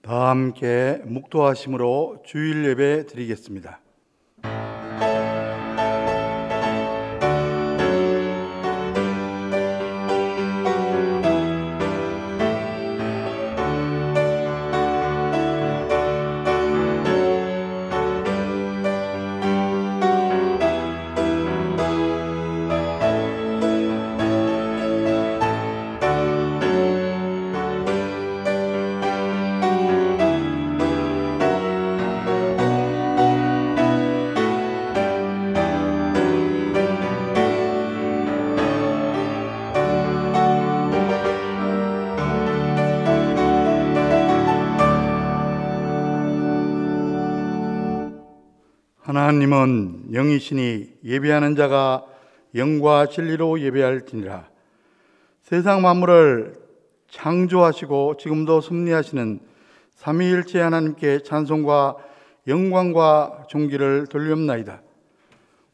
다 함께 묵도하심으로 주일 예배 드리겠습니다. 하나님은 영이시니 예배하는 자가 영과 진리로 예배할지니라. 세상 만물을 창조하시고 지금도 섭리하시는 삼위일체 하나님께 찬송과 영광과 존귀를 돌리옵나이다.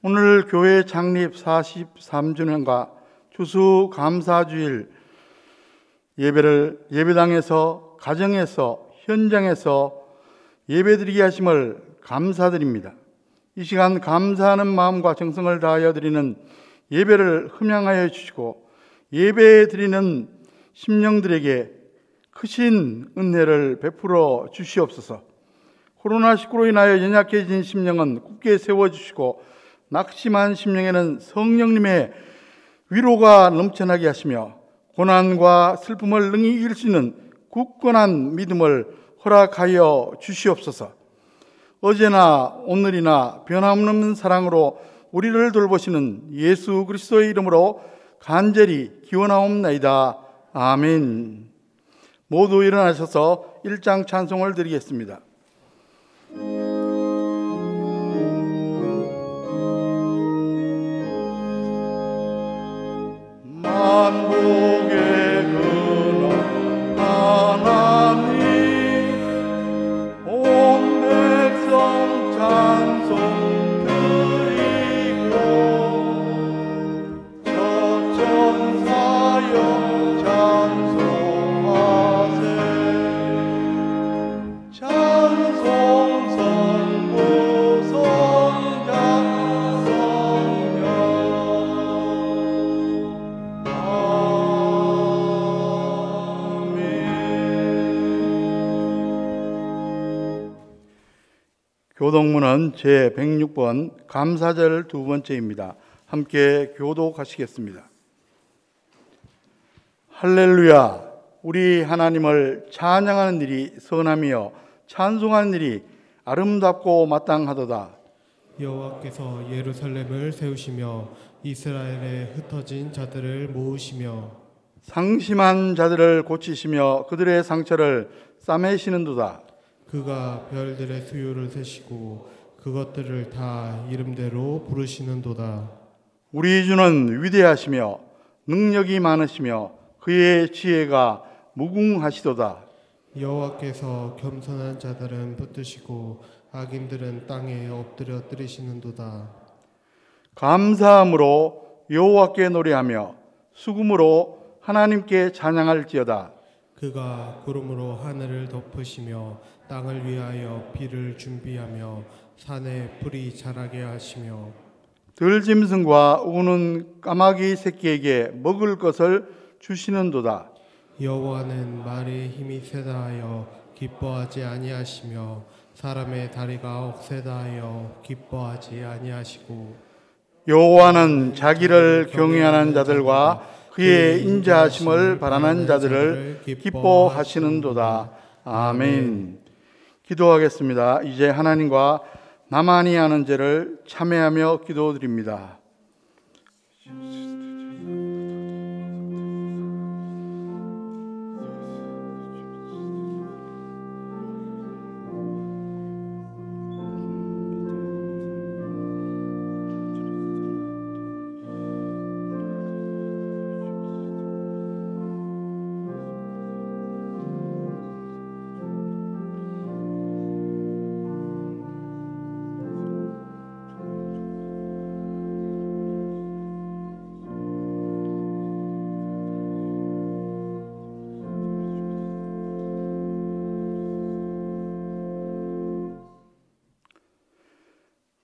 오늘 교회 창립 43주년과 추수감사주일 예배를 예배당에서, 가정에서, 현장에서 예배드리게 하심을 감사드립니다. 이 시간 감사하는 마음과 정성을 다하여 드리는 예배를 흠양하여 주시고 예배 드리는 심령들에게 크신 은혜를 베풀어 주시옵소서. 코로나19로 인하여 연약해진 심령은 굳게 세워주시고 낙심한 심령에는 성령님의 위로가 넘쳐나게 하시며 고난과 슬픔을 능히 이길 수 있는 굳건한 믿음을 허락하여 주시옵소서. 어제나 오늘이나 변함없는 사랑으로 우리를 돌보시는 예수 그리스도의 이름으로 간절히 기원하옵나이다. 아멘. 모두 일어나셔서 1장 찬송을 드리겠습니다. 만복의 근원 하나님, 온 백성 찬송 드리고 천사여 찬송하세. 찬송 선고 성자 성령. 교독문은 제106번 감사절 두 번째입니다. 함께 교독하시겠습니다. 할렐루야. 우리 하나님을 찬양하는 일이 선하며 찬송하는 일이 아름답고 마땅하도다. 여호와께서 예루살렘을 세우시며 이스라엘에 흩어진 자들을 모으시며 상심한 자들을 고치시며 그들의 상처를 싸매시는도다. 그가 별들의 수요를 세시고 그것들을 다 이름대로 부르시는도다. 우리 주는 위대하시며 능력이 많으시며 그의 지혜가 무궁하시도다. 여호와께서 겸손한 자들은 붙드시고 악인들은 땅에 엎드려 뜨리시는도다. 감사함으로 여호와께 노래하며 수금으로 하나님께 찬양할지어다. 그가 구름으로 하늘을 덮으시며 땅을 위하여 비를 준비하며 산에 풀이 자라게 하시며 들짐승과 우는 까마귀 새끼에게 먹을 것을 주시는도다. 여호와는 말의 힘이 세다 하여 기뻐하지 아니하시며 사람의 다리가 억세다 하여 기뻐하지 아니하시고 여호와는 자기를 경외하는 자들과 그의 인자하심을 바라는 자들을 기뻐하시는도다. 아멘. 기도하겠습니다. 이제 하나님과 나만이 아는 죄를 참회하며 기도드립니다.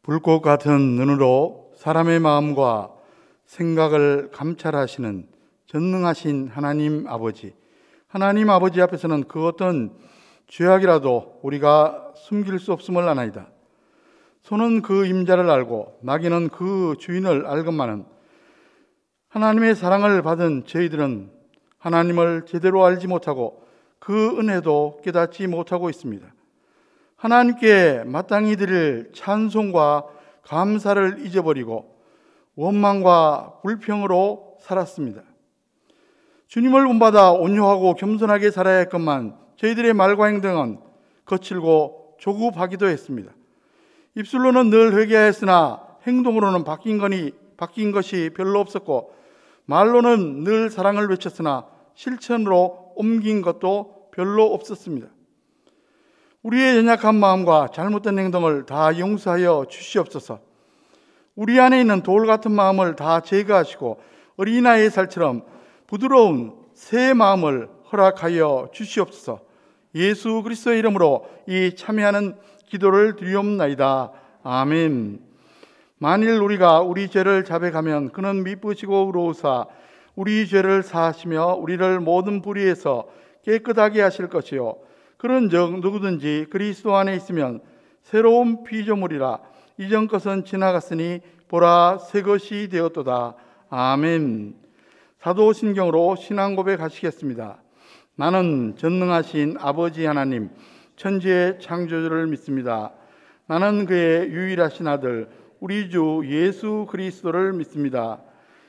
불꽃 같은 눈으로 사람의 마음과 생각을 감찰하시는 전능하신 하나님 아버지, 하나님 아버지 앞에서는 그 어떤 죄악이라도 우리가 숨길 수 없음을 아나이다. 소는 그 임자를 알고 나귀는 그 주인을 알건만은 하나님의 사랑을 받은 저희들은 하나님을 제대로 알지 못하고 그 은혜도 깨닫지 못하고 있습니다. 하나님께 마땅히 드릴 찬송과 감사를 잊어버리고 원망과 불평으로 살았습니다. 주님을 본받아 온유하고 겸손하게 살아야 했건만 저희들의 말과 행동은 거칠고 조급하기도 했습니다. 입술로는 늘 회개하였으나 행동으로는 바뀐 것이 별로 없었고, 말로는 늘 사랑을 외쳤으나 실천으로 옮긴 것도 별로 없었습니다. 우리의 연약한 마음과 잘못된 행동을 다 용서하여 주시옵소서. 우리 안에 있는 돌 같은 마음을 다 제거하시고 어린아이의 살처럼 부드러운 새 마음을 허락하여 주시옵소서. 예수 그리스도의 이름으로 이 참여하는 기도를 드리옵나이다. 아멘. 만일 우리가 우리 죄를 자백하면 그는 미쁘시고 의로우사 우리 죄를 사하시며 우리를 모든 불의에서 깨끗하게 하실 것이요, 그런즉 누구든지 그리스도 안에 있으면 새로운 피조물이라. 이전 것은 지나갔으니 보라 새 것이 되었도다. 아멘. 사도신경으로 신앙 고백하시겠습니다. 나는 전능하신 아버지 하나님, 천지의 창조주를 믿습니다. 나는 그의 유일하신 아들 우리 주 예수 그리스도를 믿습니다.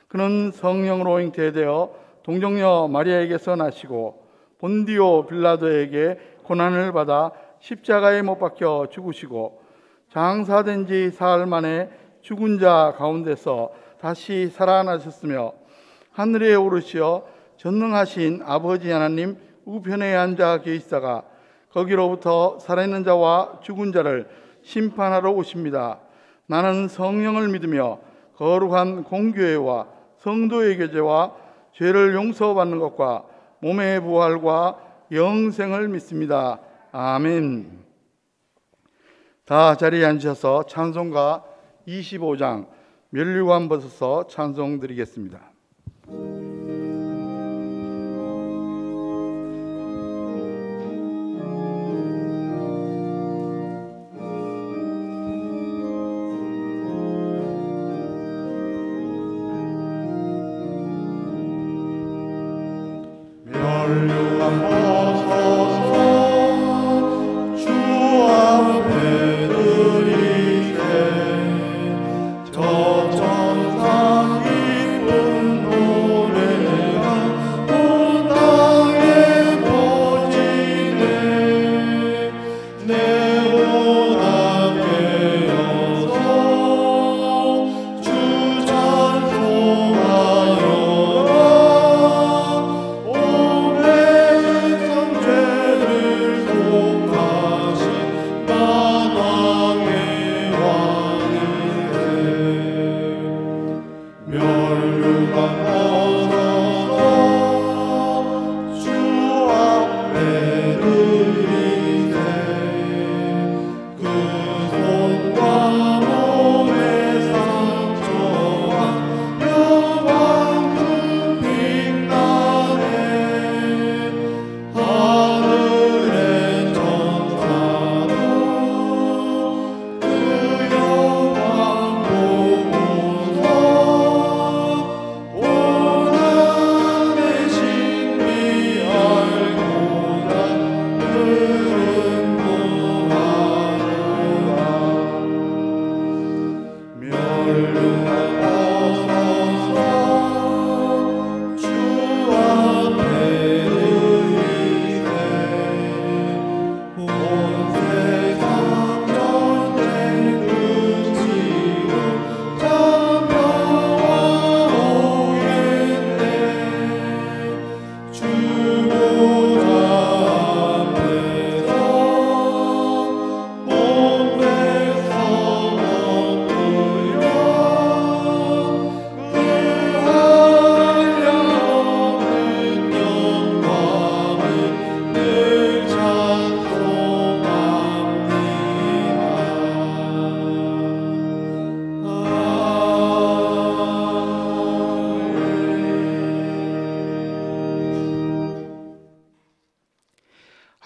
그는 성령으로 잉태되어 동정녀 마리아에게서 나시고 본디오 빌라도에게 고난을 받아 십자가에 못 박혀 죽으시고 장사된 지 사흘 만에 죽은 자 가운데서 다시 살아나셨으며 하늘에 오르시어 전능하신 아버지 하나님 우편에 앉아 계시다가 거기로부터 살아있는 자와 죽은 자를 심판하러 오십니다. 나는 성령을 믿으며 거룩한 공교회와 성도의 교제와 죄를 용서받는 것과 몸의 부활과 영생을 믿습니다. 아멘. 다 자리에 앉으셔서 찬송가 25장 멸류관 벗어서 찬송 드리겠습니다. 멸류관 벗어서 주 앞에 드리세. 저 천상 기쁨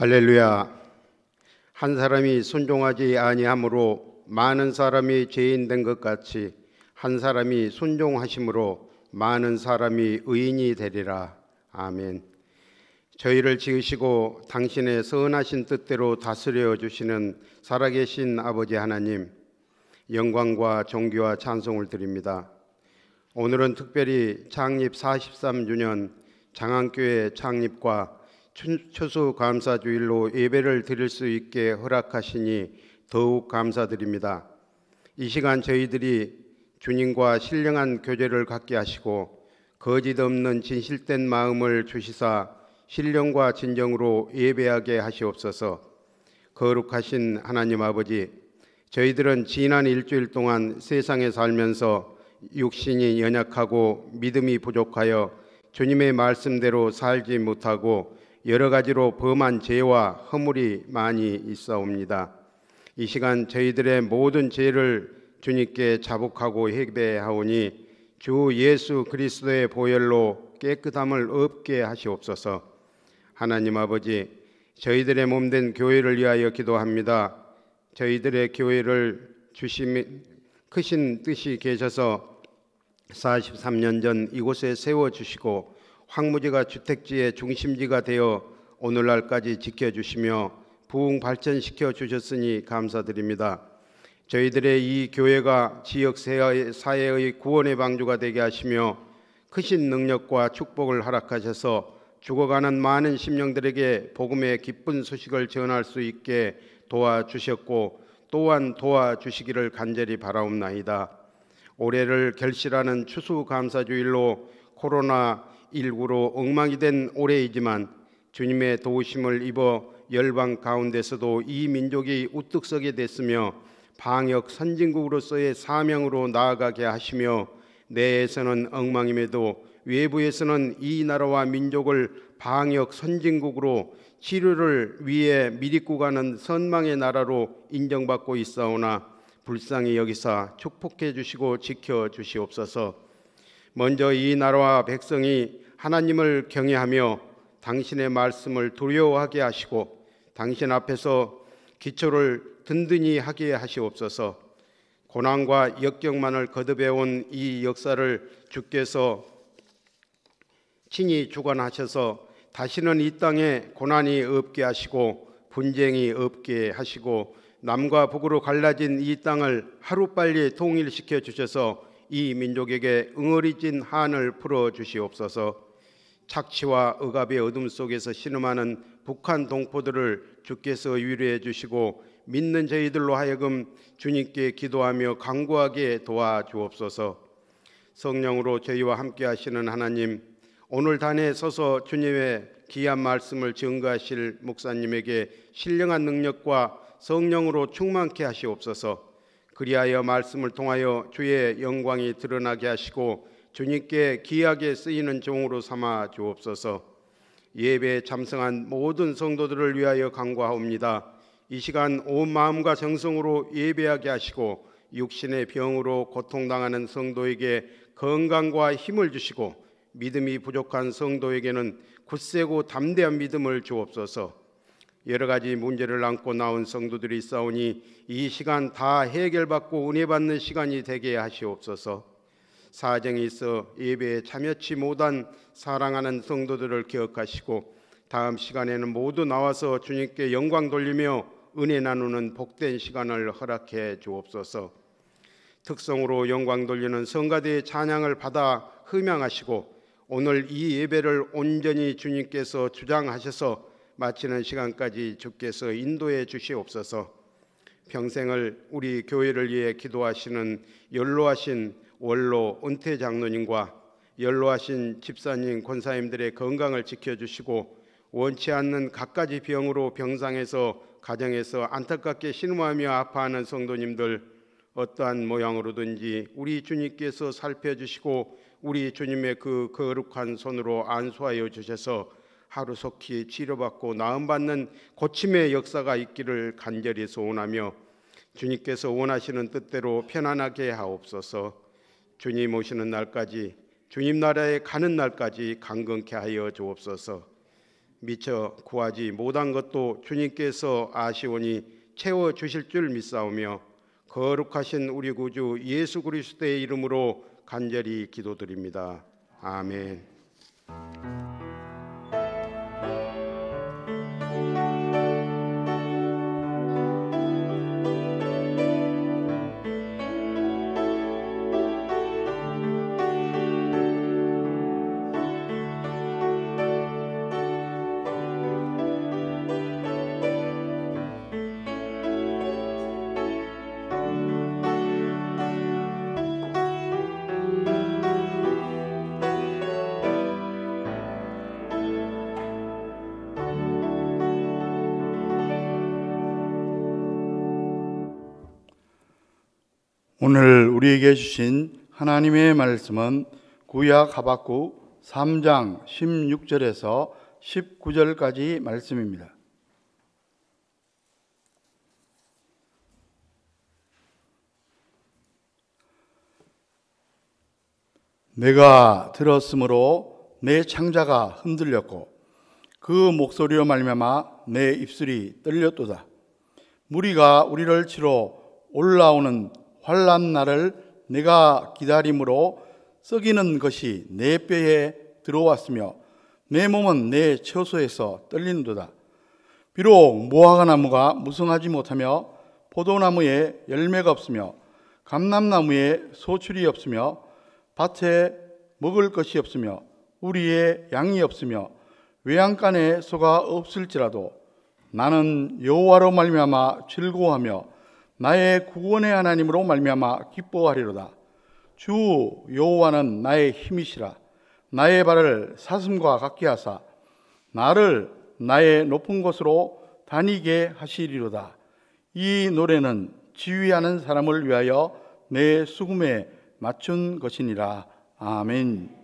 할렐루야. 한 사람이 순종하지 아니함으로 많은 사람이 죄인 된 것 같이 한 사람이 순종하심으로 많은 사람이 의인이 되리라. 아멘. 저희를 지으시고 당신의 선하신 뜻대로 다스려 주시는 살아계신 아버지 하나님, 영광과 존귀와 찬송을 드립니다. 오늘은 특별히 창립 43주년 장안교회 창립과 추수감사주일로 예배를 드릴 수 있게 허락하시니 더욱 감사드립니다. 이 시간 저희들이 주님과 신령한 교제를 갖게 하시고 거짓 없는 진실된 마음을 주시사 신령과 진정으로 예배하게 하시옵소서. 거룩하신 하나님 아버지, 저희들은 지난 일주일 동안 세상에 살면서 육신이 연약하고 믿음이 부족하여 주님의 말씀대로 살지 못하고 여러 가지로 범한 죄와 허물이 많이 있사옵니다. 이 시간 저희들의 모든 죄를 주님께 자복하고 회개하오니 주 예수 그리스도의 보혈로 깨끗함을 얻게 하시옵소서. 하나님 아버지, 저희들의 몸된 교회를 위하여 기도합니다. 저희들의 교회를 주심이 크신 뜻이 계셔서 43년 전 이곳에 세워주시고 황무지가 주택지의 중심지가 되어 오늘날까지 지켜주시며 부흥 발전시켜 주셨으니 감사드립니다. 저희들의 이 교회가 지역 사회의 구원의 방주가 되게 하시며 크신 능력과 축복을 허락하셔서 죽어가는 많은 심령들에게 복음의 기쁜 소식을 전할 수 있게 도와주셨고 또한 도와주시기를 간절히 바라옵나이다. 올해를 결실하는 추수감사주일로 코로나19로 엉망이 된 올해이지만 주님의 도우심을 입어 열방 가운데서도 이 민족이 우뚝 서게 됐으며 방역 선진국으로서의 사명으로 나아가게 하시며 내에서는 엉망임에도 외부에서는 이 나라와 민족을 방역 선진국으로 치료를 위해 미리고 가는 선망의 나라로 인정받고 있사오나 불쌍히 여기사 축복해 주시고 지켜 주시옵소서. 먼저 이 나라와 백성이 하나님을 경외하며 당신의 말씀을 두려워하게 하시고 당신 앞에서 기초를 든든히 하게 하시옵소서. 고난과 역경만을 거듭해온 이 역사를 주께서 친히 주관하셔서 다시는 이 땅에 고난이 없게 하시고 분쟁이 없게 하시고 남과 북으로 갈라진 이 땅을 하루빨리 통일시켜 주셔서 이 민족에게 응어리진 한을 풀어 주시옵소서. 착취와 억압의 어둠 속에서 신음하는 북한 동포들을 주께서 위로해 주시고 믿는 저희들로 하여금 주님께 기도하며 간구하게 도와주옵소서. 성령으로 저희와 함께 하시는 하나님, 오늘 단에 서서 주님의 귀한 말씀을 증거하실 목사님에게 신령한 능력과 성령으로 충만케 하시옵소서. 그리하여 말씀을 통하여 주의 영광이 드러나게 하시고 주님께 귀하게 쓰이는 종으로 삼아 주옵소서. 예배에 참석한 모든 성도들을 위하여 간구하옵니다. 이 시간 온 마음과 정성으로 예배하게 하시고 육신의 병으로 고통당하는 성도에게 건강과 힘을 주시고 믿음이 부족한 성도에게는 굳세고 담대한 믿음을 주옵소서. 여러 가지 문제를 안고 나온 성도들이 있사오니 이 시간 다 해결받고 은혜 받는 시간이 되게 하시옵소서. 사정이 있어 예배에 참여치 못한 사랑하는 성도들을 기억하시고 다음 시간에는 모두 나와서 주님께 영광 돌리며 은혜 나누는 복된 시간을 허락해 주옵소서. 특성으로 영광 돌리는 성가대의 찬양을 받아 흠양하시고 오늘 이 예배를 온전히 주님께서 주장하셔서 마치는 시간까지 주께서 인도해 주시옵소서. 평생을 우리 교회를 위해 기도하시는 연로하신 원로 은퇴 장로님과 연로하신 집사님 권사님들의 건강을 지켜주시고 원치 않는 갖가지 병으로 병상에서 가정에서 안타깝게 신음하며 아파하는 성도님들 어떠한 모양으로든지 우리 주님께서 살펴주시고 우리 주님의 그 거룩한 손으로 안수하여 주셔서 하루속히 치료받고 나음받는 고침의 역사가 있기를 간절히 소원하며 주님께서 원하시는 뜻대로 편안하게 하옵소서. 주님 오시는 날까지 주님 나라에 가는 날까지 강건케 하여 주옵소서. 미처 구하지 못한 것도 주님께서 아시오니 채워 주실 줄 믿사오며 거룩하신 우리 구주 예수 그리스도의 이름으로 간절히 기도드립니다. 아멘. 오늘 우리에게 주신 하나님의 말씀은 구약 하박국 3장 16절에서 19절까지 말씀입니다. 내가 들었으므로 내 창자가 흔들렸고 그 목소리로 말미암아 내 입술이 떨렸도다. 무리가 우리를 치러 올라오는 환난 날을 내가 기다림으로 썩이는 것이 내 뼈에 들어왔으며 내 몸은 내 처소에서 떨리는도다. 비록 무화과 나무가 무성하지 못하며 포도나무에 열매가 없으며 감람나무에 소출이 없으며 밭에 먹을 것이 없으며 우리의 양이 없으며 외양간에 소가 없을지라도 나는 여호와로 말미암아 즐거워하며 나의 구원의 하나님으로 말미암아 기뻐하리로다. 주 여호와는 나의 힘이시라. 나의 발을 사슴과 같게 하사 나를 나의 높은 곳으로 다니게 하시리로다. 이 노래는 지휘하는 사람을 위하여 내 수금에 맞춘 것이니라. 아멘.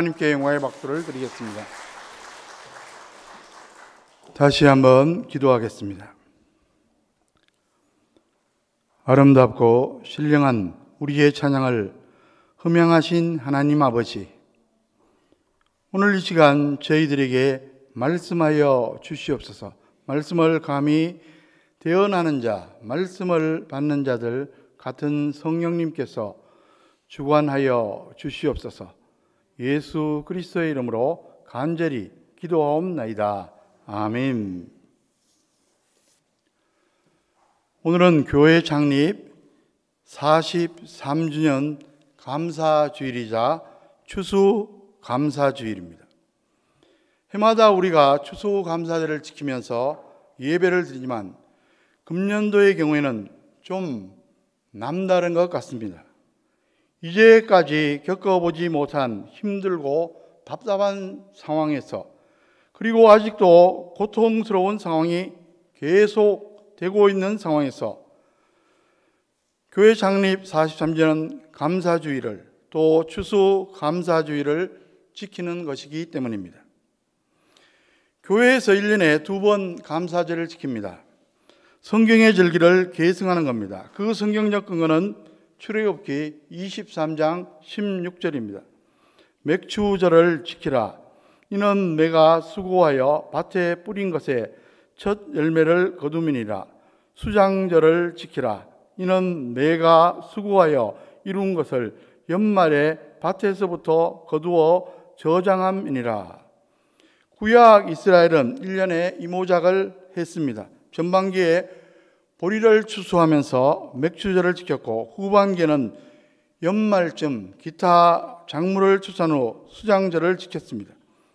하나님께 영광의 박수를 드리겠습니다. 다시 한번 기도하겠습니다. 아름답고 신령한 우리의 찬양을 흠양하신 하나님 아버지, 오늘 이 시간 저희들에게 말씀하여 주시옵소서. 말씀을 감히 대언하는 자, 말씀을 받는 자들 같은 성령님께서 주관하여 주시옵소서. 예수 그리스도의 이름으로 간절히 기도하옵나이다. 아멘. 오늘은 교회 창립 43주년 감사주일이자 추수감사주일입니다. 해마다 우리가 추수감사절을 지키면서 예배를 드리지만 금년도의 경우에는 좀 남다른 것 같습니다. 이제까지 겪어보지 못한 힘들고 답답한 상황에서, 그리고 아직도 고통스러운 상황이 계속되고 있는 상황에서 교회 창립 43주년 감사주일을, 또 추수감사주일을 지키는 것이기 때문입니다. 교회에서 1년에 2번 감사절을 지킵니다. 성경의 절기를 계승하는 겁니다. 그 성경적 근거는 출애굽기 23장 16절입니다. 맥추절을 지키라. 이는 내가 수고하여 밭에 뿌린 것에 첫 열매를 거두미니라. 수장절을 지키라. 이는 내가 수고하여 이룬 것을 연말에 밭에서부터 거두어 저장함이니라. 구약 이스라엘은 1년에 이모작을 했습니다. 전반기에 보리를 추수하면서 맥추절을 지켰고, 후반기에는 연말쯤 기타 작물을 추수한 후 수장절을 지켰습니다.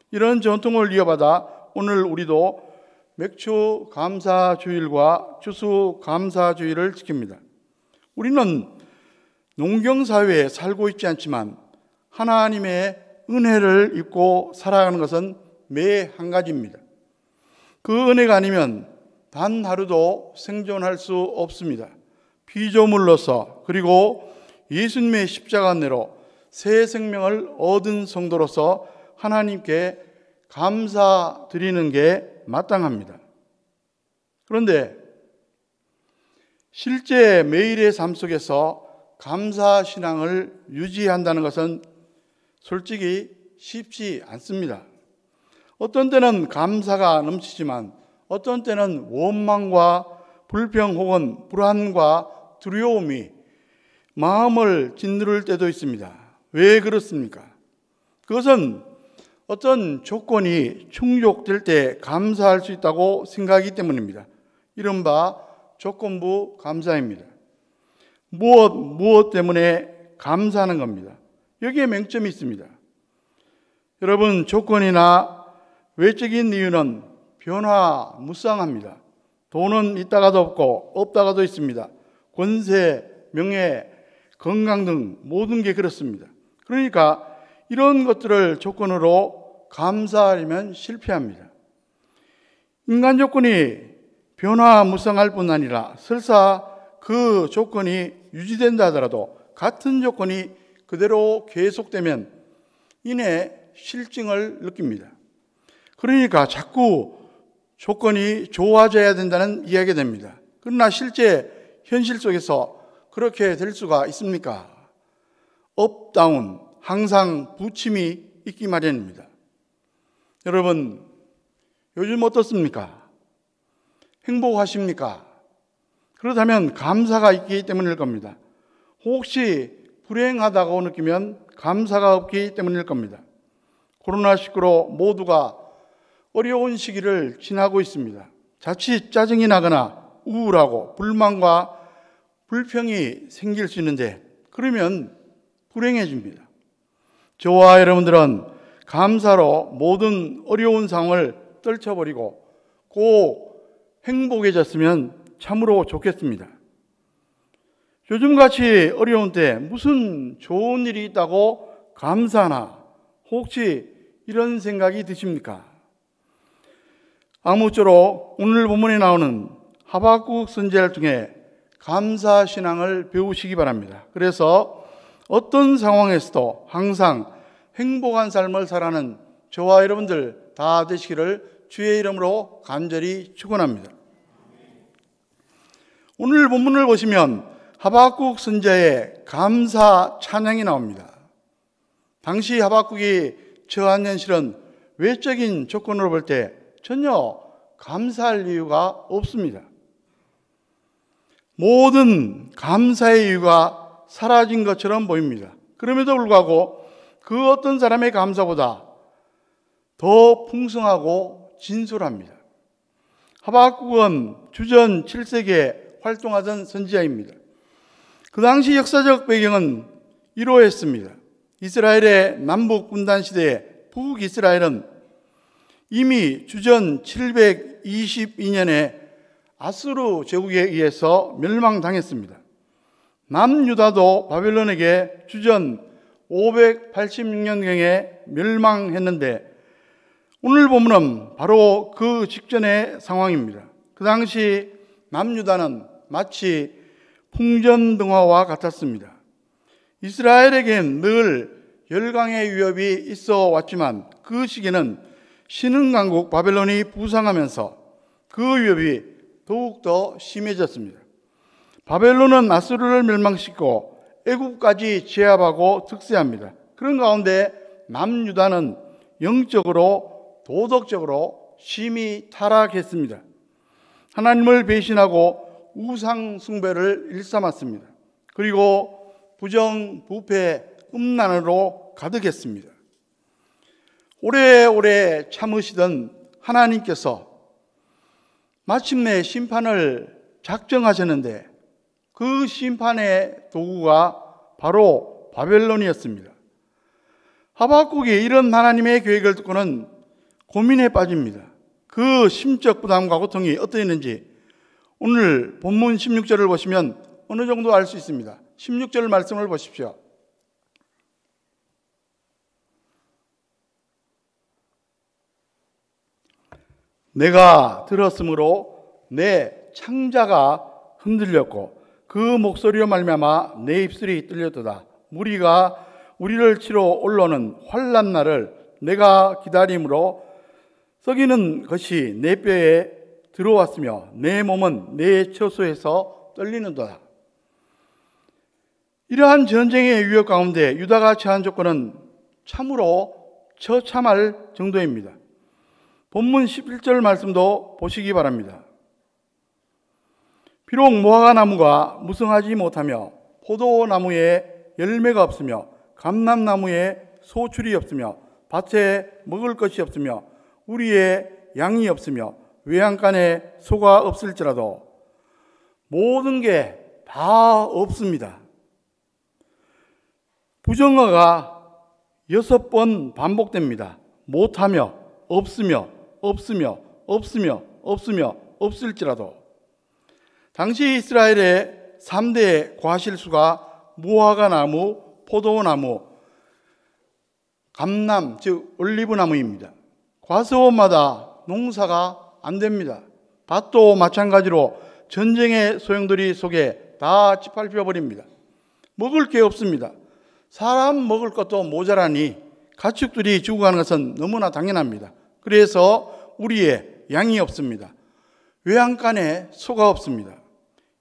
이런 전통을 이어받아 오늘 우리도 맥추 감사주일과 추수 감사주일을 지킵니다. 우리는 농경사회에 살고 있지 않지만 하나님의 은혜를 입고 살아가는 것은 매 한 가지입니다. 그 은혜가 아니면 단 하루도 생존할 수 없습니다. 피조물로서, 그리고 예수님의 십자가 은혜로 새 생명을 얻은 성도로서 하나님께 감사드리는 게 마땅합니다. 그런데 실제 매일의 삶 속에서 감사신앙을 유지한다는 것은 솔직히 쉽지 않습니다. 어떤 때는 감사가 넘치지만 어떤 때는 원망과 불평 혹은 불안과 두려움이 마음을 짓누를 때도 있습니다. 왜 그렇습니까? 그것은 어떤 조건이 충족될 때 감사할 수 있다고 생각하기 때문입니다. 이른바 조건부 감사입니다. 무엇 때문에 감사하는 겁니다. 여기에 맹점이 있습니다. 여러분, 조건이나 외적인 이유는 변화무쌍합니다. 돈은 있다가도 없고 없다가도 있습니다. 권세, 명예, 건강 등 모든 게 그렇습니다. 그러니까 이런 것들을 조건으로 감사하려면 실패합니다. 인간 조건이 변화무쌍할 뿐 아니라 설사 그 조건이 유지된다 하더라도 같은 조건이 그대로 계속되면 이내 실증을 느낍니다. 그러니까 자꾸 조건이 좋아져야 된다는 이야기가 됩니다. 그러나 실제 현실 속에서 그렇게 될 수가 있습니까? 업, 다운, 항상 부침이 있기 마련입니다. 여러분, 요즘 어떻습니까? 행복하십니까? 그렇다면 감사가 있기 때문일 겁니다. 혹시 불행하다고 느끼면 감사가 없기 때문일 겁니다. 코로나19로 모두가 어려운 시기를 지나고 있습니다. 자칫 짜증이 나거나 우울하고 불만과 불평이 생길 수 있는데, 그러면 불행해집니다. 저와 여러분들은 감사로 모든 어려운 상황을 떨쳐버리고 꼭 행복해졌으면 참으로 좋겠습니다. 요즘같이 어려운 때 무슨 좋은 일이 있다고 감사하나, 혹시 이런 생각이 드십니까? 아무쪼록 오늘 본문에 나오는 하박국 선지자를 통해 감사신앙을 배우시기 바랍니다. 그래서 어떤 상황에서도 항상 행복한 삶을 살아가는 저와 여러분들 다 되시기를 주의 이름으로 간절히 축원합니다. 오늘 본문을 보시면 하박국 선지자의 감사 찬양이 나옵니다. 당시 하박국이 처한 현실은 외적인 조건으로 볼 때 전혀 감사할 이유가 없습니다. 모든 감사의 이유가 사라진 것처럼 보입니다. 그럼에도 불구하고 그 어떤 사람의 감사보다 더 풍성하고 진솔합니다. 하박국은 주전 7세기에 활동하던 선지자입니다. 그 당시 역사적 배경은 이러했습니다. 이스라엘의 남북 분단 시대에 북이스라엘은 이미 주전 722년에 아수르 제국에 의해서 멸망당했습니다. 남유다도 바벨론에게 주전 586년경에 멸망했는데 오늘 본문은 바로 그 직전의 상황입니다. 그 당시 남유다는 마치 풍전등화와 같았습니다. 이스라엘에겐 늘 열강의 위협이 있어 왔지만 그 시기는 신흥강국 바벨론이 부상하면서 그 위협이 더욱더 심해졌습니다. 바벨론은 아수르를 멸망시키고 애굽까지 제압하고 특세합니다. 그런 가운데 남유다는 영적으로 도덕적으로 심히 타락했습니다. 하나님을 배신하고 우상 숭배를 일삼았습니다. 그리고 부정, 부패, 음란으로 가득했습니다. 오래오래 참으시던 하나님께서 마침내 심판을 작정하셨는데 그 심판의 도구가 바로 바벨론이었습니다. 하박국이 이런 하나님의 계획을 듣고는 고민에 빠집니다. 그 심적 부담과 고통이 어떠했는지 오늘 본문 16절을 보시면 어느 정도 알 수 있습니다. 16절 말씀을 보십시오. 내가 들었으므로 내 창자가 흔들렸고 그 목소리로 말미암아 내 입술이 뚫렸도다. 무리가 우리를 치러 올라오는 환난 날을 내가 기다림으로 썩이는 것이 내 뼈에 들어왔으며 내 몸은 내 처소에서 떨리는도다. 이러한 전쟁의 위협 가운데 유다가 처한 조건은 참으로 처참할 정도입니다. 본문 11절 말씀도 보시기 바랍니다. 비록 무화과나무가 무성하지 못하며 포도나무에 열매가 없으며 감람나무에 소출이 없으며 밭에 먹을 것이 없으며 우리의 양이 없으며 외양간에 소가 없을지라도 모든 게 다 없습니다. 부정어가 6번 반복됩니다. 못하며, 없으며, 없으며, 없으며, 없으며, 없을지라도. 당시 이스라엘의 3대 과실수가 무화과나무, 포도나무, 감람, 즉 올리브나무입니다. 과수원마다 농사가 안 됩니다. 밭도 마찬가지로 전쟁의 소용돌이 속에 다 짓밟혀 버립니다. 먹을 게 없습니다. 사람 먹을 것도 모자라니 가축들이 죽어가는 것은 너무나 당연합니다. 그래서 우리의 양이 없습니다. 외양간에 소가 없습니다.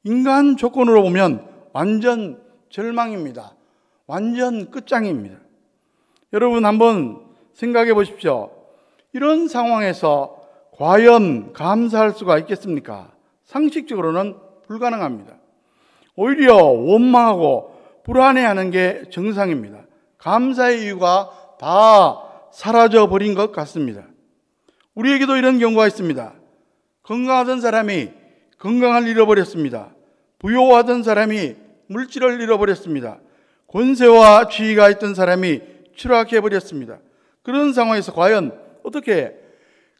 인간 조건으로 보면 완전 절망입니다. 완전 끝장입니다. 여러분 한번 생각해 보십시오. 이런 상황에서 과연 감사할 수가 있겠습니까? 상식적으로는 불가능합니다. 오히려 원망하고 불안해하는 게 정상입니다. 감사의 이유가 다 사라져버린 것 같습니다. 우리에게도 이런 경우가 있습니다. 건강하던 사람이 건강을 잃어버렸습니다. 부요하던 사람이 물질을 잃어버렸습니다. 권세와 지위가 있던 사람이 추락해버렸습니다. 그런 상황에서 과연 어떻게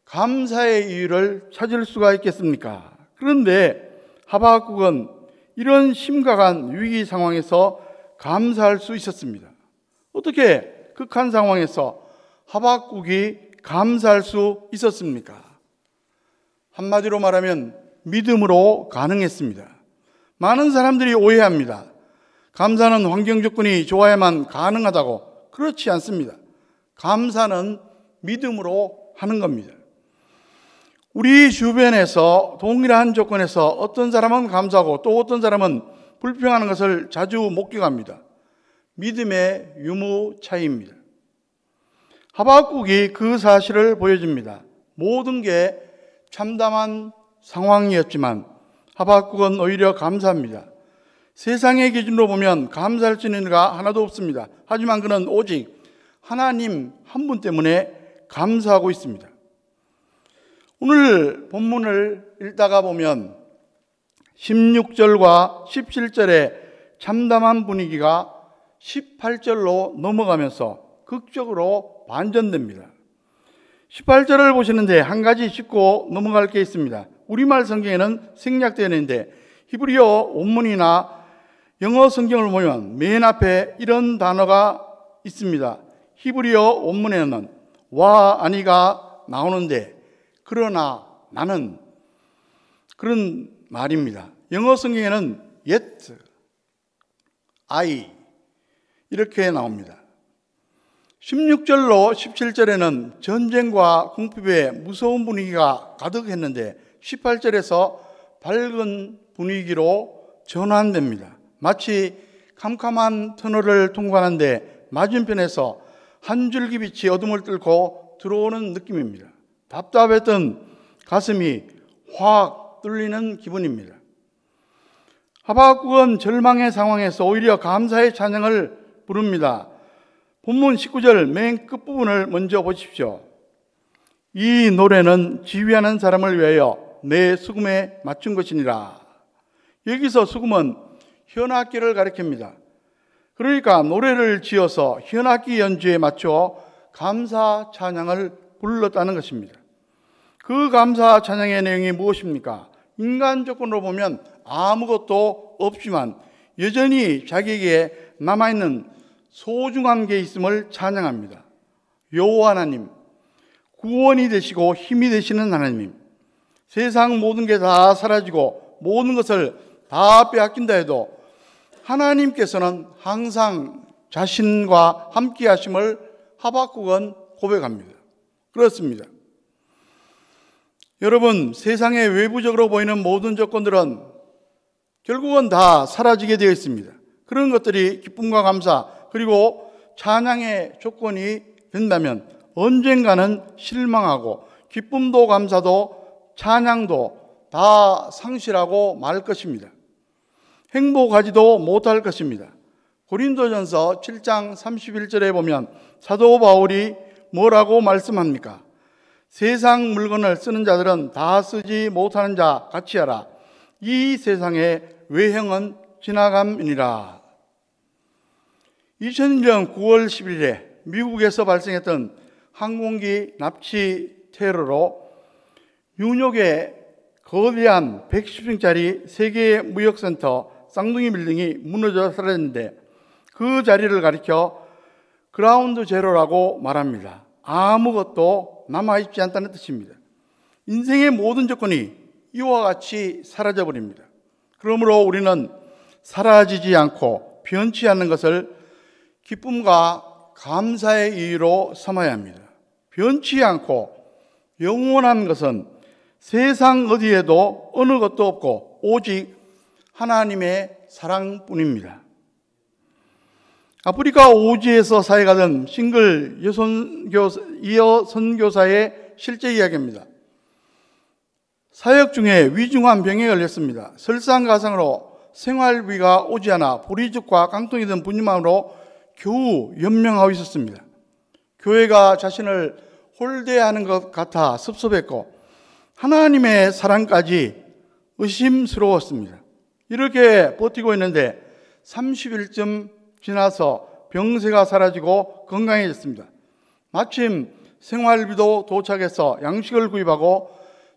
감사의 이유를 찾을 수가 있겠습니까? 그런데 하박국은 이런 심각한 위기 상황에서 감사할 수 있었습니다. 어떻게 극한 상황에서 하박국이 감사할 수 있었습니까? 한마디로 말하면 믿음으로 가능했습니다. 많은 사람들이 오해합니다. 감사는 환경 조건이 좋아야만 가능하다고. 그렇지 않습니다. 감사는 믿음으로 하는 겁니다. 우리 주변에서 동일한 조건에서 어떤 사람은 감사하고 또 어떤 사람은 불평하는 것을 자주 목격합니다. 믿음의 유무 차이입니다. 하박국이 그 사실을 보여줍니다. 모든 게 참담한 상황이었지만 하박국은 오히려 감사합니다. 세상의 기준으로 보면 감사할 수 있는 이가 하나도 없습니다. 하지만 그는 오직 하나님 한 분 때문에 감사하고 있습니다. 오늘 본문을 읽다가 보면 16절과 17절의 참담한 분위기가 18절로 넘어가면서 극적으로 반전됩니다. 18절을 보시는데 한 가지 짚고 넘어갈 게 있습니다. 우리말 성경에는 생략되어 있는데 히브리어 원문이나 영어 성경을 보면 맨 앞에 이런 단어가 있습니다. 히브리어 원문에는 와 아니가 나오는데 그러나 나는 그런 말입니다. 영어 성경에는 yet, I 이렇게 나옵니다. 16절로 17절에는 전쟁과 궁핍의 무서운 분위기가 가득했는데 18절에서 밝은 분위기로 전환됩니다. 마치 캄캄한 터널을 통과하는데 맞은편에서 한 줄기 빛이 어둠을 뚫고 들어오는 느낌입니다. 답답했던 가슴이 확 뚫리는 기분입니다. 하박국은 절망의 상황에서 오히려 감사의 찬양을 부릅니다. 본문 19절 맨 끝부분을 먼저 보십시오. 이 노래는 지휘하는 사람을 위하여 내 수금에 맞춘 것이니라. 여기서 수금은 현악기를 가리킵니다. 그러니까 노래를 지어서 현악기 연주에 맞춰 감사 찬양을 불렀다는 것입니다. 그 감사 찬양의 내용이 무엇입니까? 인간 조건으로 보면 아무것도 없지만 여전히 자기에게 남아있는 소중한 게 있음을 찬양합니다. 여호와 하나님, 구원이 되시고 힘이 되시는 하나님, 세상 모든 게 다 사라지고 모든 것을 다 빼앗긴다 해도 하나님께서는 항상 자신과 함께 하심을 하박국은 고백합니다. 그렇습니다. 여러분, 세상에 외부적으로 보이는 모든 조건들은 결국은 다 사라지게 되어 있습니다. 그런 것들이 기쁨과 감사 그리고 찬양의 조건이 된다면 언젠가는 실망하고 기쁨도 감사도 찬양도 다 상실하고 말 것입니다. 행복하지도 못할 것입니다. 고린도전서 7장 31절에 보면 사도 바울이 뭐라고 말씀합니까? 세상 물건을 쓰는 자들은 다 쓰지 못하는 자 같이 하라. 이 세상의 외형은 지나감이니라. 2001년 9월 11일에 미국에서 발생했던 항공기 납치 테러로 뉴욕의 거대한 110층짜리 세계 무역센터 쌍둥이 빌딩이 무너져 사라졌는데 그 자리를 가리켜 그라운드 제로라고 말합니다. 아무것도 남아있지 않다는 뜻입니다. 인생의 모든 조건이 이와 같이 사라져버립니다. 그러므로 우리는 사라지지 않고 변치 않는 것을 기쁨과 감사의 이유로 삼아야 합니다. 변치 않고 영원한 것은 세상 어디에도 어느 것도 없고 오직 하나님의 사랑뿐입니다. 아프리카 오지에서 사역하던 싱글 여선교사의 실제 이야기입니다. 사역 중에 위중한 병에 걸렸습니다. 설상가상으로 생활비가 오지 않아 보리죽과 깡통이 든 분유만으로 겨우 연명하고 있었습니다. 교회가 자신을 홀대하는 것 같아 섭섭했고 하나님의 사랑까지 의심스러웠습니다. 이렇게 버티고 있는데 30일쯤 지나서 병세가 사라지고 건강해졌습니다. 마침 생활비도 도착해서 양식을 구입하고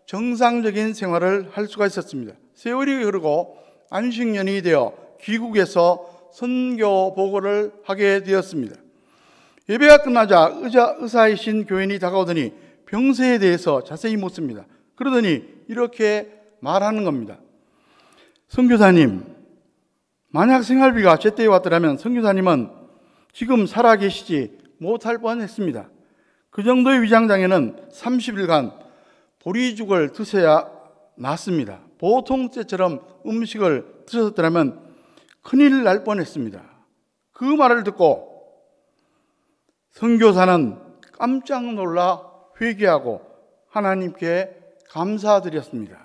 정상적인 생활을 할 수가 있었습니다. 세월이 흐르고 안식년이 되어 귀국에서 선교 보고를 하게 되었습니다. 예배가 끝나자 의사이신 교인이 다가오더니 병세에 대해서 자세히 묻습니다. 그러더니 이렇게 말하는 겁니다. 선교사님, 만약 생활비가 제때에 왔더라면 선교사님은 지금 살아계시지 못할 뻔했습니다. 그 정도의 위장장애는 30일간 보리죽을 드셔야 낫습니다. 보통 때처럼 음식을 드셨더라면 큰일 날 뻔했습니다. 그 말을 듣고 선교사는 깜짝 놀라 회개하고 하나님께 감사드렸습니다.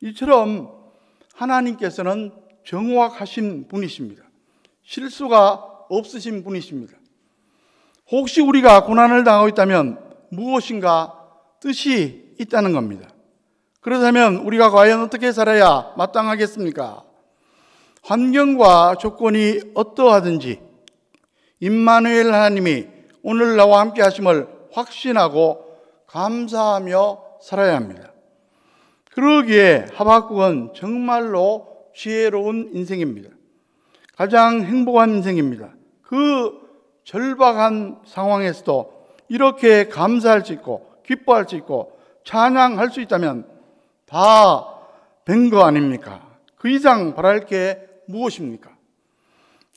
이처럼 하나님께서는 정확하신 분이십니다. 실수가 없으신 분이십니다. 혹시 우리가 고난을 당하고 있다면 무엇인가 뜻이 있다는 겁니다. 그렇다면 우리가 과연 어떻게 살아야 마땅하겠습니까? 환경과 조건이 어떠하든지 임마누엘 하나님이 오늘 나와 함께 하심을 확신하고 감사하며 살아야 합니다. 그러기에 하박국은 정말로 지혜로운 인생입니다. 가장 행복한 인생입니다. 그 절박한 상황에서도 이렇게 감사할 수 있고 기뻐할 수 있고 찬양할 수 있다면 다 된 거 아닙니까? 그 이상 바랄 게 무엇입니까?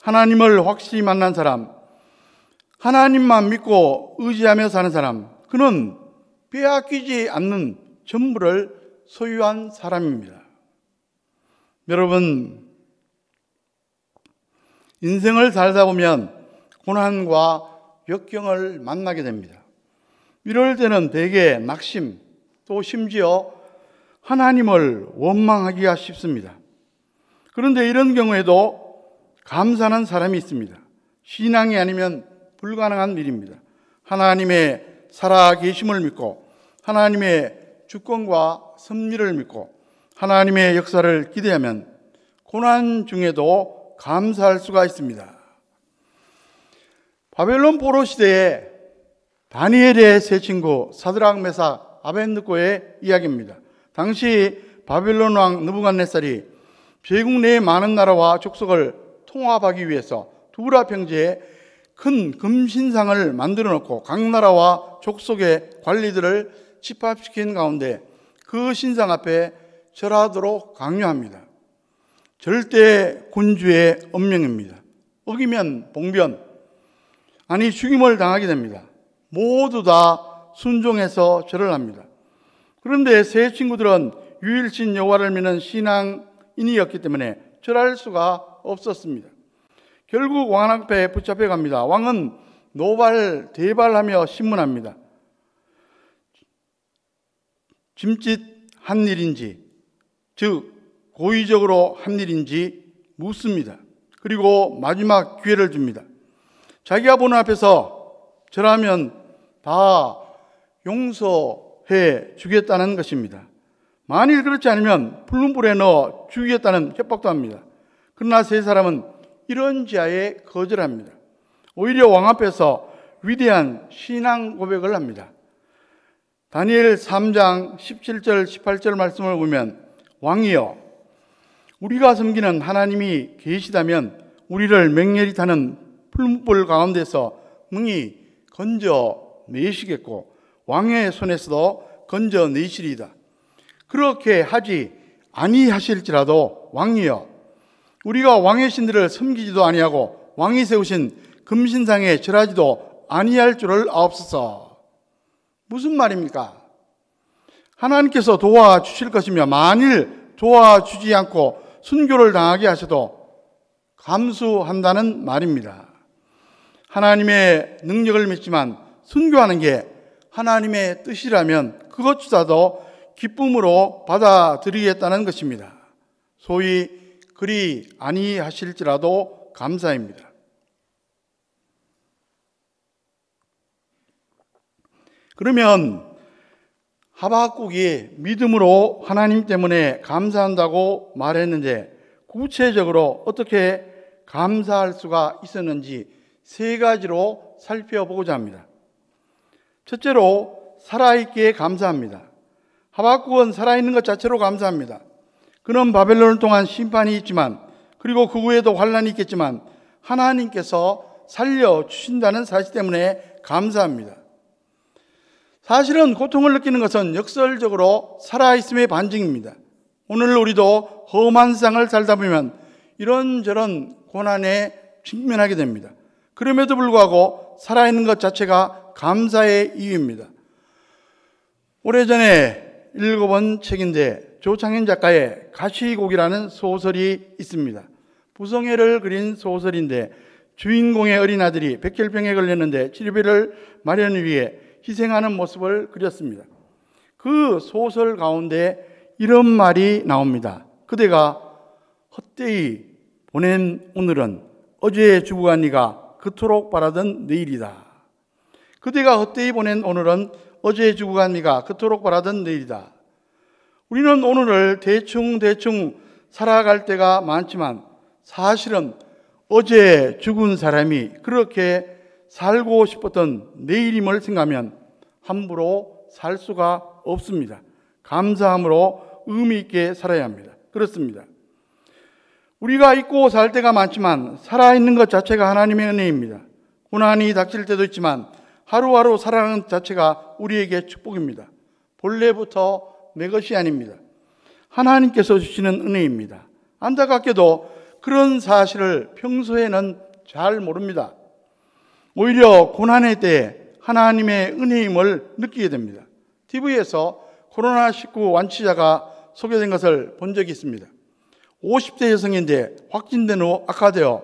하나님을 확실히 만난 사람, 하나님만 믿고 의지하며 사는 사람, 그는 빼앗기지 않는 전부를 소유한 사람입니다. 여러분, 인생을 살다 보면 고난과 역경을 만나게 됩니다. 이럴 때는 대개 낙심, 또 심지어 하나님을 원망하기가 쉽습니다. 그런데 이런 경우에도 감사하는 사람이 있습니다. 신앙이 아니면 불가능한 일입니다. 하나님의 살아계심을 믿고 하나님의 주권과 섭리를 믿고 하나님의 역사를 기대하면 고난 중에도 감사할 수가 있습니다. 바벨론 포로 시대에 다니엘의 세 친구 사드락, 메삭, 아벳느고의 이야기입니다. 당시 바벨론 왕 느부갓네살이 제국 내의 많은 나라와 족속을 통합하기 위해서 두라 평지에 큰 금신상을 만들어 놓고 각 나라와 족속의 관리들을 집합시킨 가운데 그 신상 앞에 절하도록 강요합니다. 절대 군주의 엄명입니다. 어기면 봉변, 아니 죽임을 당하게 됩니다. 모두 다 순종해서 절을 합니다. 그런데 세 친구들은 유일신 여호와를 믿는 신앙인이었기 때문에 절할 수가 없었습니다. 결국 왕 앞에 붙잡혀 갑니다. 왕은 노발대발하며 신문합니다. 짐짓한 일인지, 즉 고의적으로 한 일인지 묻습니다. 그리고 마지막 기회를 줍니다. 자기가 보는 앞에서 절하면 다 용서해 주겠다는 것입니다. 만일 그렇지 않으면 붉은 불에 넣어 죽이겠다는 협박도 합니다. 그러나 세 사람은 이런 지하에 거절합니다. 오히려 왕 앞에서 위대한 신앙 고백을 합니다. 다니엘 3장 17절 18절 말씀을 보면 왕이여, 우리가 섬기는 하나님이 계시다면 우리를 맹렬히 타는 풀무불 가운데서 능히 건져내시겠고 왕의 손에서도 건져내시리이다. 그렇게 하지 아니하실지라도 왕이여, 우리가 왕의 신들을 섬기지도 아니하고 왕이 세우신 금신상에 절하지도 아니할 줄을 아옵소서. 무슨 말입니까? 하나님께서 도와주실 것이며 만일 도와주지 않고 순교를 당하게 하셔도 감수한다는 말입니다. 하나님의 능력을 믿지만 순교하는 게 하나님의 뜻이라면 그것조차도 기쁨으로 받아들이겠다는 것입니다. 소위 그리 아니하실지라도 감사입니다. 그러면 하박국이 믿음으로 하나님 때문에 감사한다고 말했는데 구체적으로 어떻게 감사할 수가 있었는지 세 가지로 살펴보고자 합니다. 첫째로 살아있기에 감사합니다. 하박국은 살아있는 것 자체로 감사합니다. 그는 바벨론을 통한 심판이 있지만 그리고 그 후에도 환난이 있겠지만 하나님께서 살려주신다는 사실 때문에 감사합니다. 사실은 고통을 느끼는 것은 역설적으로 살아있음의 반증입니다. 오늘 우리도 험한 세상을 살다 보면 이런저런 고난에 직면하게 됩니다. 그럼에도 불구하고 살아있는 것 자체가 감사의 이유입니다. 오래전에 읽어본 책인데 조창현 작가의 가시곡이라는 소설이 있습니다. 부성애를 그린 소설인데 주인공의 어린아들이 백혈병에 걸렸는데 치료비를 마련을 위해 희생하는 모습을 그렸습니다. 그 소설 가운데 이런 말이 나옵니다. 그대가 헛되이 보낸 오늘은 어제 죽어간 네가 그토록 바라던 내일이다. 그대가 헛되이 보낸 오늘은 어제 죽어간 네가 그토록 바라던 내일이다. 우리는 오늘을 대충 살아갈 때가 많지만 사실은 어제 죽은 사람이 그렇게 살고 싶었던 내일임을 생각하면 함부로 살 수가 없습니다. 감사함으로 의미 있게 살아야 합니다. 그렇습니다. 우리가 잊고 살 때가 많지만 살아있는 것 자체가 하나님의 은혜입니다. 고난이 닥칠 때도 있지만 하루하루 살아가는 것 자체가 우리에게 축복입니다. 본래부터 내 것이 아닙니다. 하나님께서 주시는 은혜입니다. 안타깝게도 그런 사실을 평소에는 잘 모릅니다. 오히려 고난의 때에 하나님의 은혜임을 느끼게 됩니다. TV에서 코로나19 완치자가 소개된 것을 본 적이 있습니다. 50대 여성인데 확진된 후 악화되어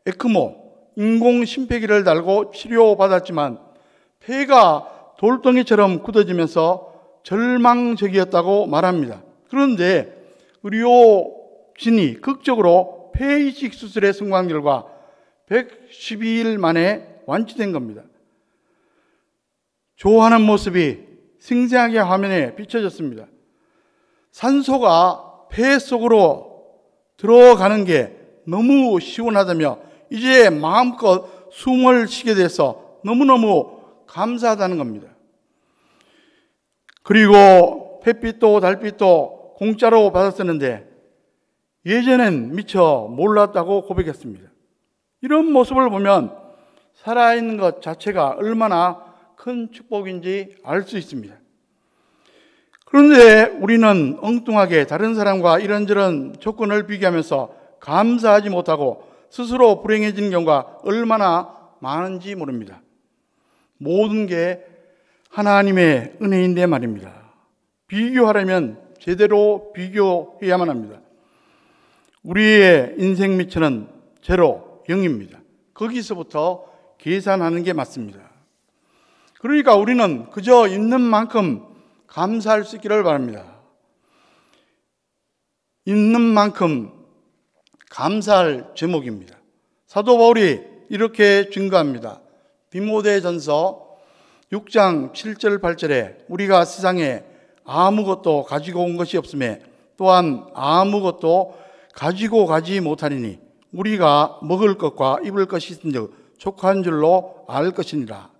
에크모, 인공 심폐기를 달고 치료받았지만 폐가 돌덩이처럼 굳어지면서 절망적이었다고 말합니다. 그런데 의료진이 극적으로 폐이식 수술에 성공한 결과 112일 만에 완치된 겁니다. 좋아하는 모습이 생생하게 화면에 비춰졌습니다. 산소가 폐 속으로 들어가는 게 너무 시원하다며 이제 마음껏 숨을 쉬게 돼서 너무너무 감사하다는 겁니다. 그리고 햇빛도 달빛도 공짜로 받았었는데 예전엔 미처 몰랐다고 고백했습니다. 이런 모습을 보면 살아있는 것 자체가 얼마나 큰 축복인지 알 수 있습니다. 그런데 우리는 엉뚱하게 다른 사람과 이런저런 조건을 비교하면서 감사하지 못하고 스스로 불행해지는 경우가 얼마나 많은지 모릅니다. 모든 게 하나님의 은혜인데 말입니다. 비교하려면 제대로 비교해야만 합니다. 우리의 인생 미천은 제로, 0입니다. 거기서부터 계산하는 게 맞습니다. 그러니까 우리는 그저 있는 만큼 감사할 수 있기를 바랍니다. 있는 만큼 감사할 제목입니다. 사도 바울이 이렇게 증거합니다. 디모데전서 6장 7절 8절에 우리가 세상에 아무것도 가지고 온 것이 없음에 또한 아무것도 가지고 가지 못하리니 우리가 먹을 것과 입을 것이 있은즉 족한 줄로 알 것이니라.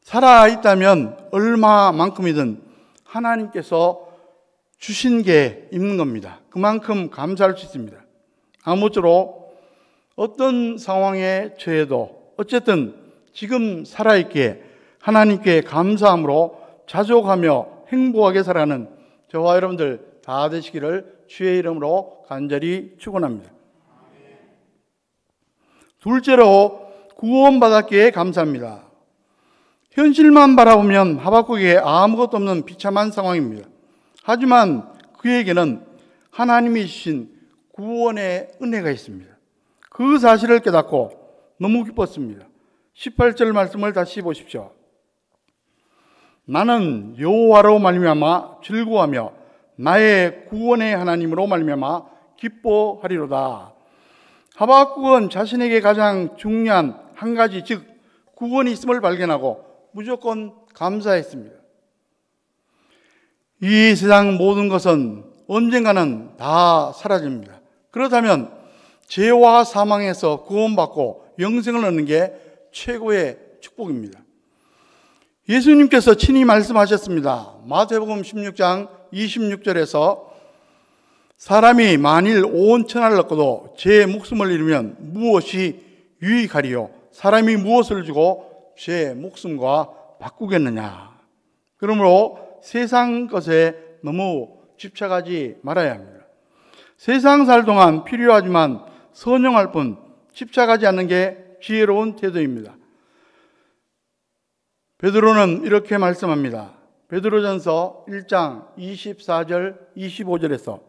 살아있다면 얼마만큼이든 하나님께서 주신 게 있는 겁니다. 그만큼 감사할 수 있습니다. 아무쪼록 어떤 상황에 처해도 어쨌든 지금 살아있기에 하나님께 감사함으로 자족하며 행복하게 살아가는 저와 여러분들 다 되시기를 주의 이름으로 간절히 축원합니다. 둘째로 구원받았기에 감사합니다. 현실만 바라보면 하박국에게 아무것도 없는 비참한 상황입니다. 하지만 그에게는 하나님이 주신 구원의 은혜가 있습니다. 그 사실을 깨닫고 너무 기뻤습니다. 18절 말씀을 다시 보십시오. 나는 여호와로 말미암아 즐거워하며 나의 구원의 하나님으로 말미암아 기뻐하리로다. 하박국은 자신에게 가장 중요한 한 가지, 즉 구원이 있음을 발견하고 무조건 감사했습니다. 이 세상 모든 것은 언젠가는 다 사라집니다. 그렇다면 죄와 사망에서 구원받고 영생을 얻는 게 최고의 축복입니다. 예수님께서 친히 말씀하셨습니다. 마태복음 16장 26절에서 사람이 만일 온 천하를 얻고도 제 목숨을 잃으면 무엇이 유익하리요? 사람이 무엇을 주고 제 목숨과 바꾸겠느냐? 그러므로 세상 것에 너무 집착하지 말아야 합니다. 세상 살 동안 필요하지만 선용할 뿐 집착하지 않는 게 지혜로운 태도입니다. 베드로는 이렇게 말씀합니다. 베드로전서 1장 24절 25절에서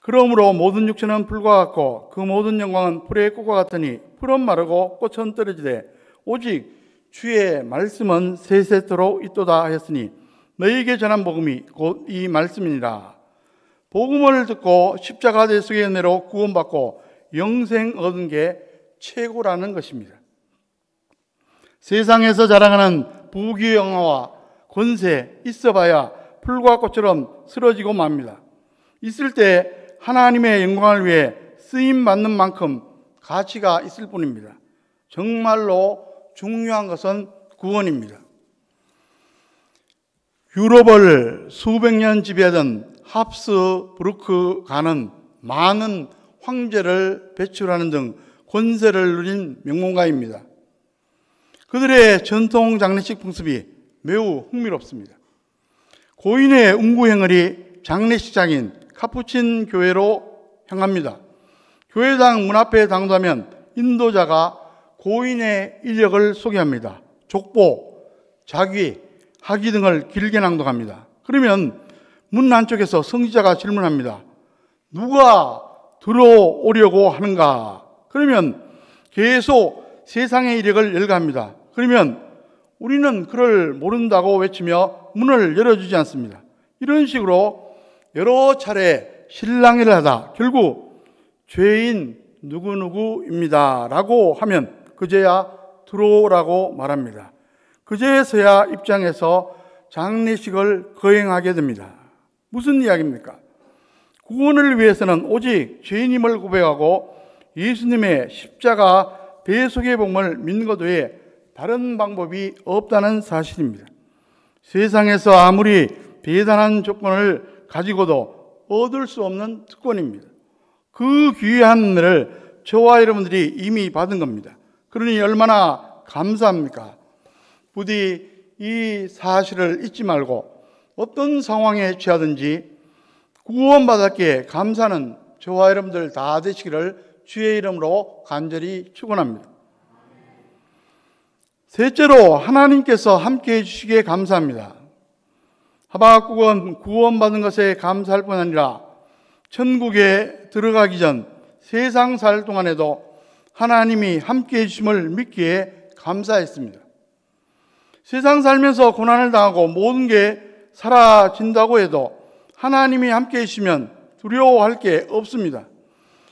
그러므로 모든 육체는 불과 같고 그 모든 영광은 불의 꽃과 같으니 풀은 마르고 꽃은 떨어지되 오직 주의 말씀은 세세토록 있도다 하였으니 너희에게 전한 복음이 곧 이 말씀이니라. 복음을 듣고 십자가 대속의 은혜로 구원받고 영생 얻은 게 최고라는 것입니다. 세상에서 자랑하는 부귀 영화와 권세 있어봐야 풀과 꽃처럼 쓰러지고 맙니다. 있을 때 하나님의 영광을 위해 쓰임 받는 만큼 가치가 있을 뿐입니다. 정말로 중요한 것은 구원입니다. 유럽을 수백 년 지배하던 합스부르크가는 많은 황제를 배출하는 등 권세를 누린 명문가입니다. 그들의 전통 장례식 풍습이 매우 흥미롭습니다. 고인의 운구행을이 장례식장인 카푸친 교회로 향합니다. 교회당 문 앞에 당도하면 인도자가 고인의 이력을 소개합니다. 족보, 자기, 학위 등을 길게 낭독합니다. 그러면 문 안쪽에서 성지자가 질문합니다. 누가 들어오려고 하는가? 그러면 계속 세상의 이력을 열거합니다. 그러면 우리는 그를 모른다고 외치며 문을 열어주지 않습니다. 이런 식으로 여러 차례 실랑이를 하다 결국 죄인 누구누구입니다 라고 하면 그제야 들어오라고 말합니다. 그제서야 입장에서 장례식을 거행하게 됩니다. 무슨 이야기입니까? 구원을 위해서는 오직 죄인임을 고백하고 예수님의 십자가 대속의 복음을 믿는 것 외에 다른 방법이 없다는 사실입니다. 세상에서 아무리 대단한 조건을 가지고도 얻을 수 없는 특권입니다. 그 귀한 은혜를 저와 여러분들이 이미 받은 겁니다. 그러니 얼마나 감사합니까? 부디 이 사실을 잊지 말고 어떤 상황에 처하든지 구원받았기에 감사는 저와 여러분들 다 되시기를 주의 이름으로 간절히 축원합니다. 셋째로 하나님께서 함께해 주시기에 감사합니다. 하박국은 구원받은 것에 감사할 뿐 아니라 천국에 들어가기 전 세상 살 동안에도 하나님이 함께해 주심을 믿기에 감사했습니다. 세상 살면서 고난을 당하고 모든 게 사라진다고 해도 하나님이 함께해 주시면 두려워할 게 없습니다.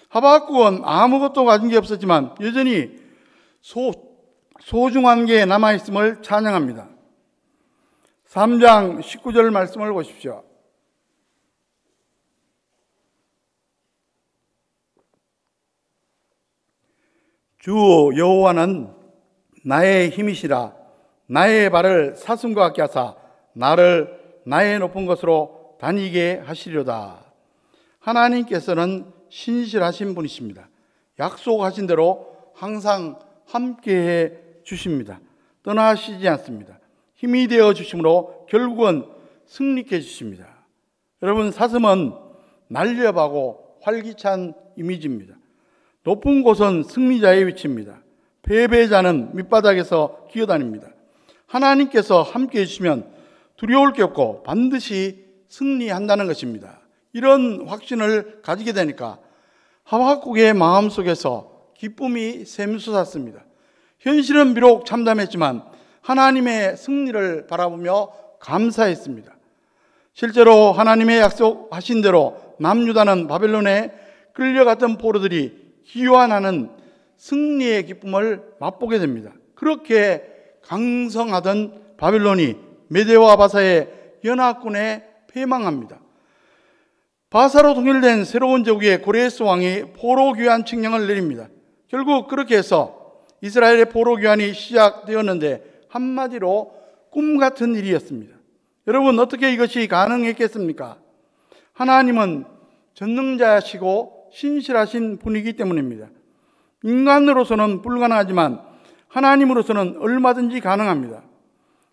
하박국은 아무것도 가진 게 없었지만 여전히 소중한 게 남아있음을 찬양합니다. 3장 19절 말씀을 보십시오. 주 여호와는 나의 힘이시라. 나의 발을 사슴과 같게 하사 나를 나의 높은 곳으로 다니게 하시려다. 하나님께서는 신실하신 분이십니다. 약속하신 대로 항상 함께해 주십니다. 떠나시지 않습니다. 힘이 되어 주심으로 결국은 승리케 해주십니다. 여러분, 사슴은 날렵하고 활기찬 이미지입니다. 높은 곳은 승리자의 위치입니다. 패배자는 밑바닥에서 기어다닙니다. 하나님께서 함께해 주시면 두려울 게 없고 반드시 승리한다는 것입니다. 이런 확신을 가지게 되니까 하박국의 마음속에서 기쁨이 샘솟았습니다. 현실은 비록 참담했지만 하나님의 승리를 바라보며 감사했습니다. 실제로 하나님의 약속하신 대로 남유다는 바벨론에 끌려갔던 포로들이 기원하는 승리의 기쁨을 맛보게 됩니다. 그렇게 강성하던 바벨론이 메대와 바사의 연합군에 패망합니다. 바사로 통일된 새로운 제국의 고레스 왕이 포로 귀환 칙령을 내립니다. 결국 그렇게 해서 이스라엘의 포로 귀환이 시작되었는데 한마디로 꿈 같은 일이었습니다. 여러분, 어떻게 이것이 가능했겠습니까? 하나님은 전능자시고 신실하신 분이기 때문입니다. 인간으로서는 불가능하지만 하나님으로서는 얼마든지 가능합니다.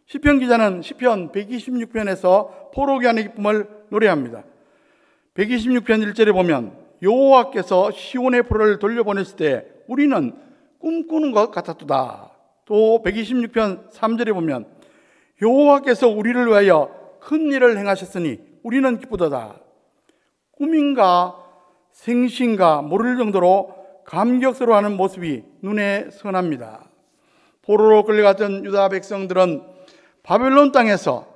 시편 기자는 시편 126편에서 포로 귀환의 기쁨을 노래합니다. 126편 1절에 보면 여호와께서 시온의 포로를 돌려보냈을 때 우리는 꿈꾸는 것 같았도다. 또 126편 3절에 보면 여호와께서 우리를 위하여 큰 일을 행하셨으니 우리는 기쁘도다. 꿈인가 생신가 모를 정도로 감격스러워하는 모습이 눈에 선합니다. 포로로 끌려갔던 유다 백성들은 바벨론 땅에서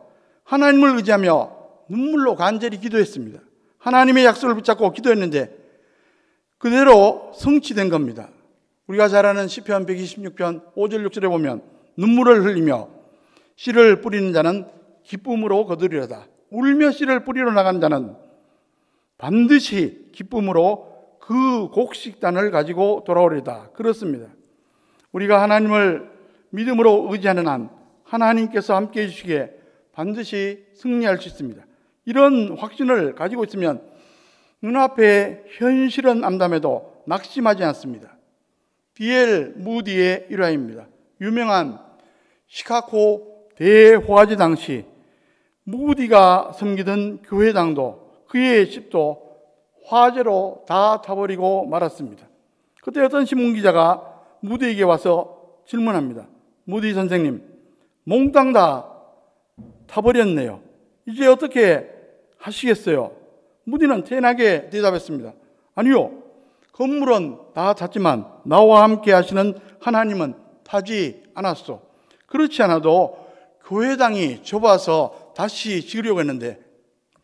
하나님을 의지하며 눈물로 간절히 기도했습니다. 하나님의 약속을 붙잡고 기도했는데 그대로 성취된 겁니다. 우리가 잘 아는 시편 126편 5절 6절에 보면 눈물을 흘리며 씨를 뿌리는 자는 기쁨으로 거두리로다. 울며 씨를 뿌리러 나간 자는 반드시 기쁨으로 그 곡식단을 가지고 돌아오리다. 그렇습니다. 우리가 하나님을 믿음으로 의지하는 한 하나님께서 함께해 주시기에 반드시 승리할 수 있습니다. 이런 확신을 가지고 있으면 눈앞에 현실은 암담해도 낙심하지 않습니다. D.L. 무디의 일화입니다. 유명한 시카고 대화재 당시 무디가 섬기던 교회당도 그의 집도 화재로 다 타버리고 말았습니다. 그때 어떤 신문기자가 무디에게 와서 질문합니다. 무디 선생님, 몽땅 다 타버렸네요. 이제 어떻게 하시겠어요? 무디는 태연하게 대답했습니다. 아니요, 건물은 다 탔지만 나와 함께 하시는 하나님은 타지 않았소. 그렇지 않아도 교회당이 좁아서 다시 지으려고 했는데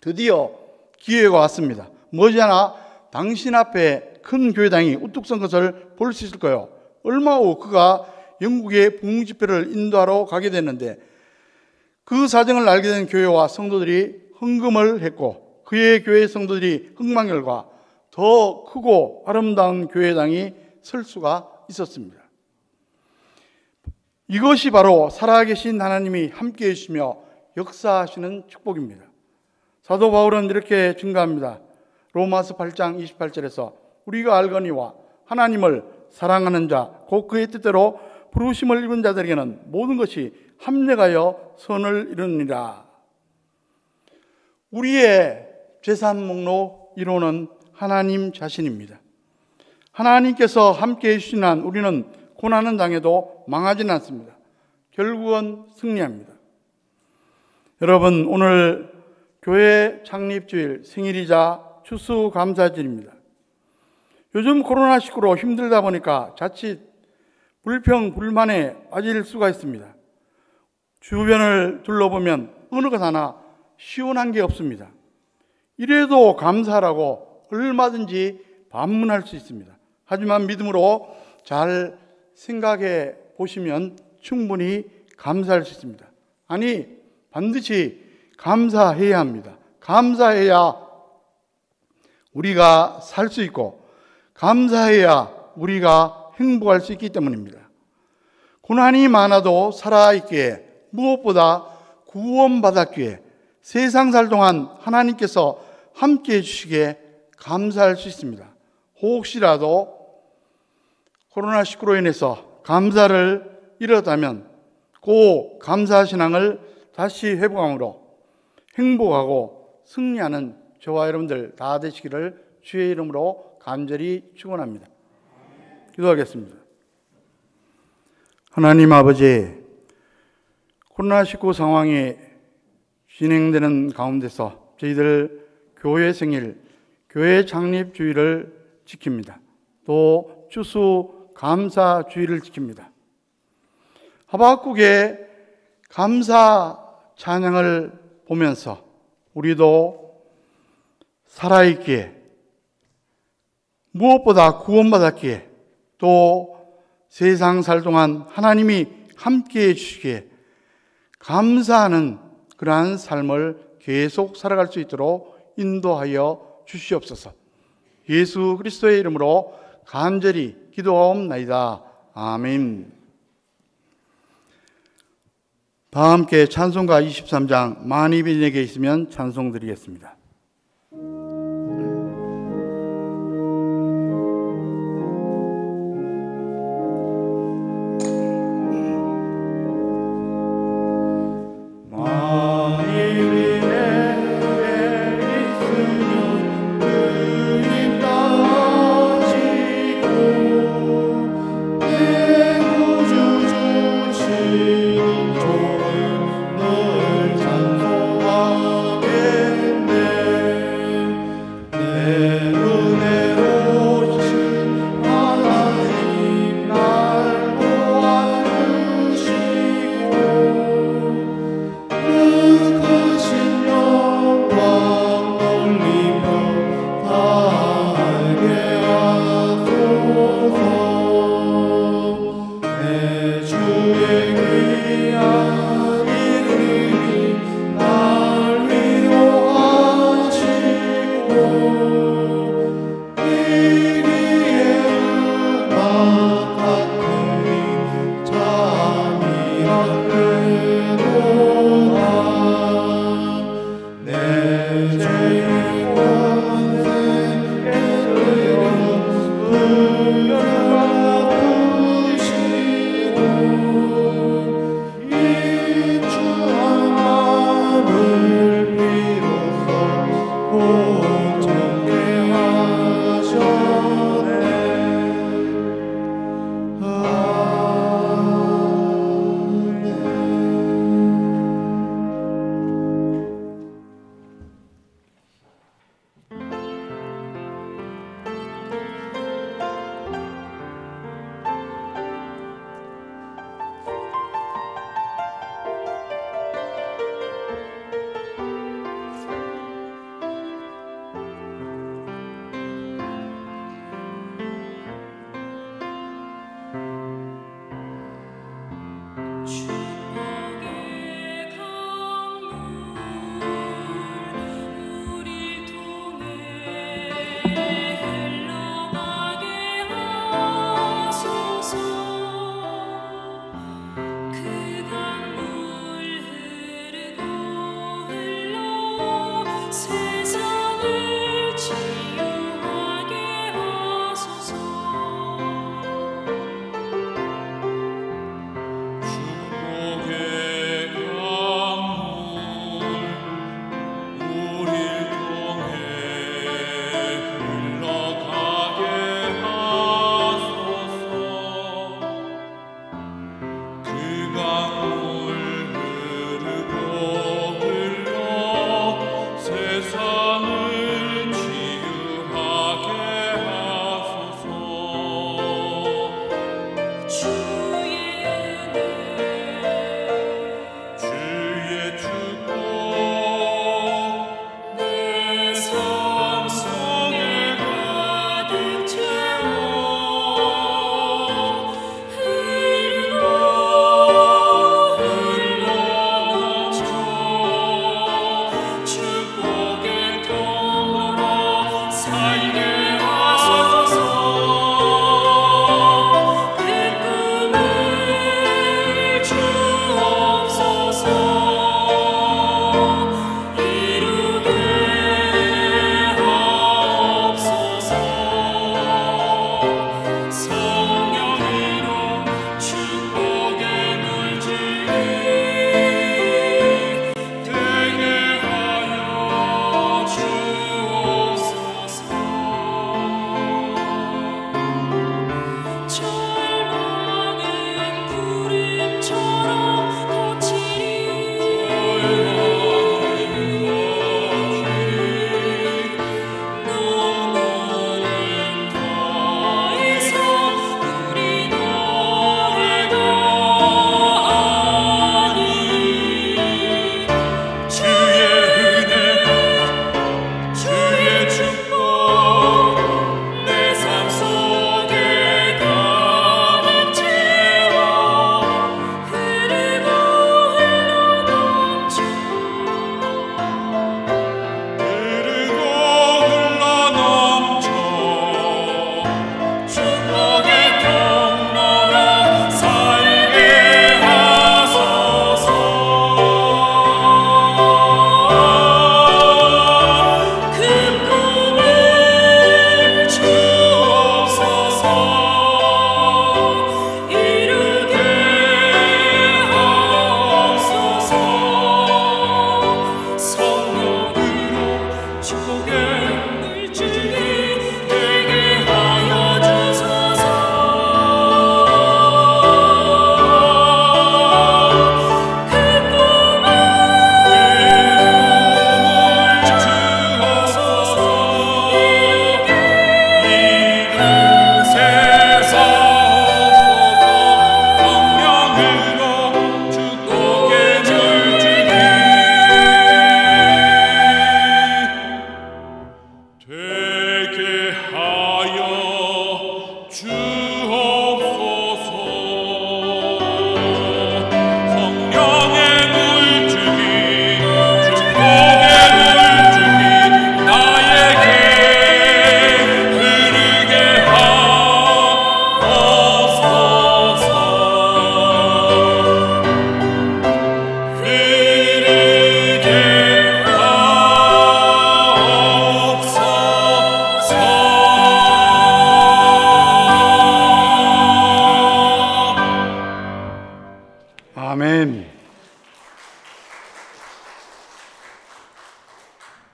드디어 기회가 왔습니다. 머지않아 당신 앞에 큰 교회당이 우뚝 선 것을 볼 수 있을 거예요. 얼마 후 그가 영국의 부흥집회를 인도하러 가게 됐는데 그 사정을 알게 된 교회와 성도들이 헌금을 했고 그의 교회 성도들이 흥망 결과 더 크고 아름다운 교회당이 설 수가 있었습니다. 이것이 바로 살아계신 하나님이 함께해 주시며 역사하시는 축복입니다. 사도 바울은 이렇게 증가합니다. 로마서 8장 28절에서 우리가 알거니와 하나님을 사랑하는 자 곧 그의 뜻대로 부르심을 입은 자들에게는 모든 것이 합력하여 선을 이루느니라. 우리의 재산 목록 1호는 하나님 자신입니다. 하나님께서 함께해 주신 한 우리는 고난은 당해도 망하지는 않습니다. 결국은 승리합니다. 여러분, 오늘 교회 창립주일 생일이자 추수감사절입니다. 요즘 코로나19로 힘들다 보니까 자칫 불평, 불만에 빠질 수가 있습니다. 주변을 둘러보면 어느 것 하나 시원한 게 없습니다. 이래도 감사하라고 얼마든지 반문할 수 있습니다. 하지만 믿음으로 잘 생각해 보시면 충분히 감사할 수 있습니다. 아니, 반드시 감사해야 합니다. 감사해야 우리가 살 수 있고 감사해야 우리가 행복할 수 있기 때문입니다. 고난이 많아도 살아있기에 무엇보다 구원받았기에 세상 살 동안 하나님께서 함께해 주시기에 감사할 수 있습니다. 혹시라도 코로나19로 인해서 감사를 잃었다면 그 감사 신앙을 다시 회복함으로 행복하고 승리하는 저와 여러분들 다 되시기를 주의 이름으로 간절히 축원합니다. 기도하겠습니다. 하나님 아버지, 코로나19 상황이 진행되는 가운데서 저희들 교회 생일, 교회 창립 주일을 지킵니다. 또 추수 감사 주일을 지킵니다. 하박국의 감사 찬양을 보면서 우리도 살아있기에 무엇보다 구원받았기에 또 세상 살 동안 하나님이 함께해 주시기에 감사하는 그러한 삶을 계속 살아갈 수 있도록 인도하여 주시옵소서. 예수 그리스도의 이름으로 간절히 기도하옵나이다. 아멘. 다 함께 찬송가 23장 만입이 내게 있으면 찬송 드리겠습니다. 내 구주주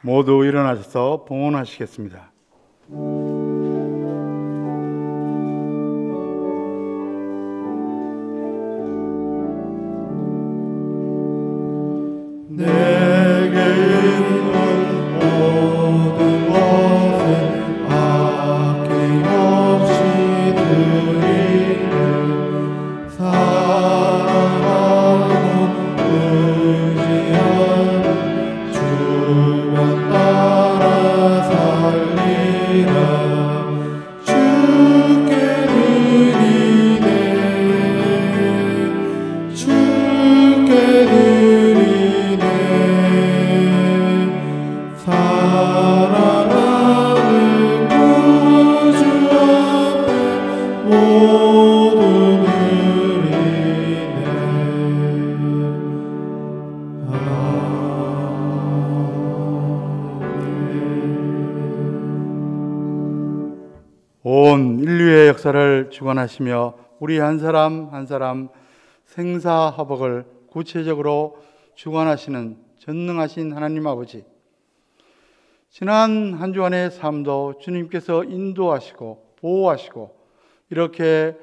모두 일어나셔서 봉헌하시겠습니다. 내게 있는 모든 것을 아낌없이 드리는 사랑하고 의지하는 주만 따라 살리라. 주께 드리네, 주께 드리네. 사랑하는 구주 앞에 모두 드리네. 온 인류의 역사를 주관하시며 우리 한 사람 한 사람 생사화복을 구체적으로 주관하시는 전능하신 하나님 아버지, 지난 한 주간의 삶도 주님께서 인도하시고 보호하시고 이렇게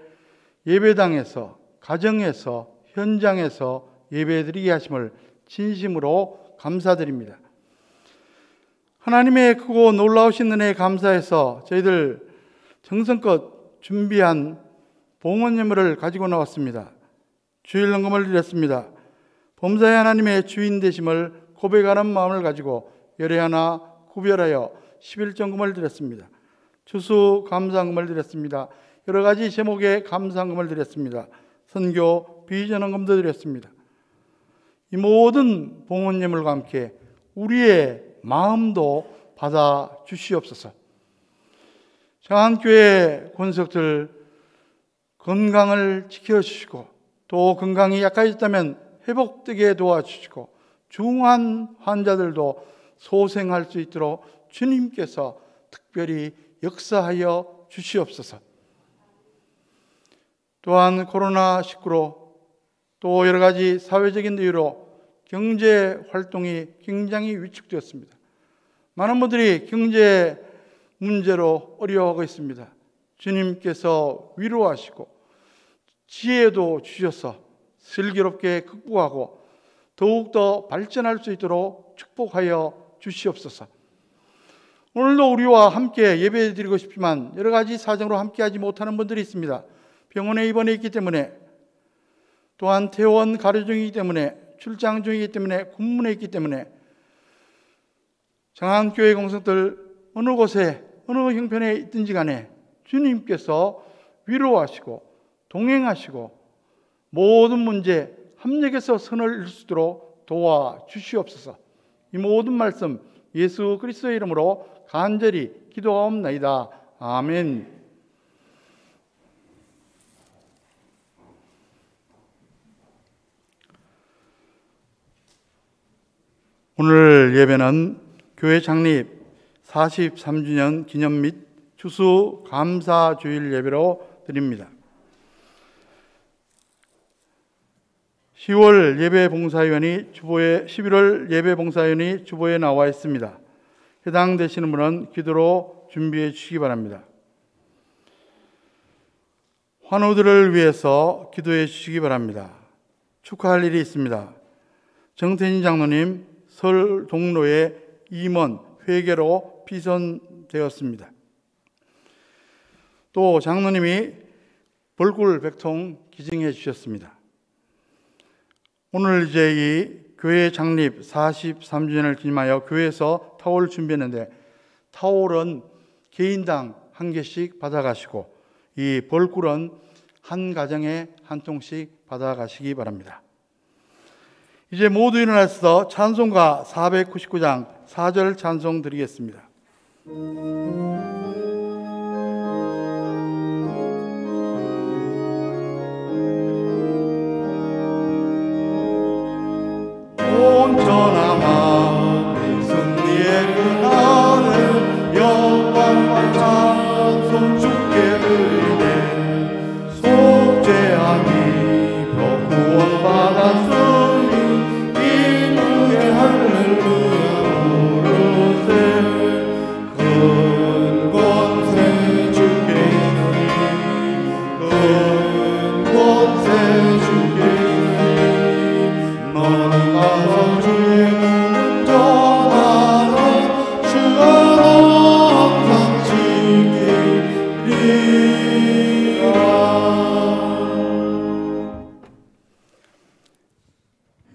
예배당에서, 가정에서, 현장에서 예배드리게 하심을 진심으로 감사드립니다. 하나님의 크고 놀라우신 은혜에 감사해서 저희들 정성껏 준비한 봉헌 예물을 가지고 나왔습니다. 주일 헌금을 드렸습니다. 범사의 하나님의 주인 되심을 고백하는 마음을 가지고 열애 하나 구별하여 11전금을 드렸습니다. 추수 감사헌금을 드렸습니다. 여러 가지 제목의 감사헌금을 드렸습니다. 선교 비전 헌금도 드렸습니다. 이 모든 봉헌 예물과 함께 우리의 마음도 받아 주시옵소서. 장안교회 권속들 건강을 지켜주시고 또 건강이 약해졌다면 회복되게 도와주시고 중환 환자들도 소생할 수 있도록 주님께서 특별히 역사하여 주시옵소서. 또한 코로나19로 또 여러 가지 사회적인 이유로 경제 활동이 굉장히 위축되었습니다. 많은 분들이 경제 문제로 어려워하고 있습니다. 주님께서 위로하시고 지혜도 주셔서 슬기롭게 극복하고 더욱더 발전할 수 있도록 축복하여 주시옵소서. 오늘도 우리와 함께 예배드리고 싶지만 여러 가지 사정으로 함께하지 못하는 분들이 있습니다. 병원에 입원해 있기 때문에, 또한 퇴원 가려 중이기 때문에, 출장 중이기 때문에, 군문에 있기 때문에 장안교회 공성들 어느 곳에 어느 형편에 있든지 간에 주님께서 위로하시고 동행하시고 모든 문제 합력해서 선을 이룰 수 있도록 도와주시옵소서. 이 모든 말씀 예수 그리스도의 이름으로 간절히 기도하옵나이다. 아멘. 오늘 예배는 교회 창립 43주년 기념 및 추수 감사 주일 예배로 드립니다. 11월 예배 봉사위원이 주보에 나와 있습니다. 해당되시는 분은 기도로 준비해 주시기 바랍니다. 환우들을 위해서 기도해 주시기 바랍니다. 축하할 일이 있습니다. 정태진 장로님 설 동로의 임원 회계로 피선되었습니다. 또 장로님이 벌꿀 100통 기증해 주셨습니다. 오늘 이제 이 교회 창립 43주년을 기념하여 교회에서 타올 준비했는데, 타올은 개인당 한 개씩 받아가시고 이 벌꿀은 한 가정에 한 통씩 받아가시기 바랍니다. 이제 모두 일어나서 찬송가 499장 4절 찬송 드리겠습니다. 온전함아 승리의 그날을 영광과 찬송 주께 드리네. 속죄함이 더 구원받았으니 이무에 할렐루야 부르세. 큰 권세 주께 있으니 큰 권세 주께 있으니 너는 가서 주의 몸은 전하라. 주가 항상 지키리라.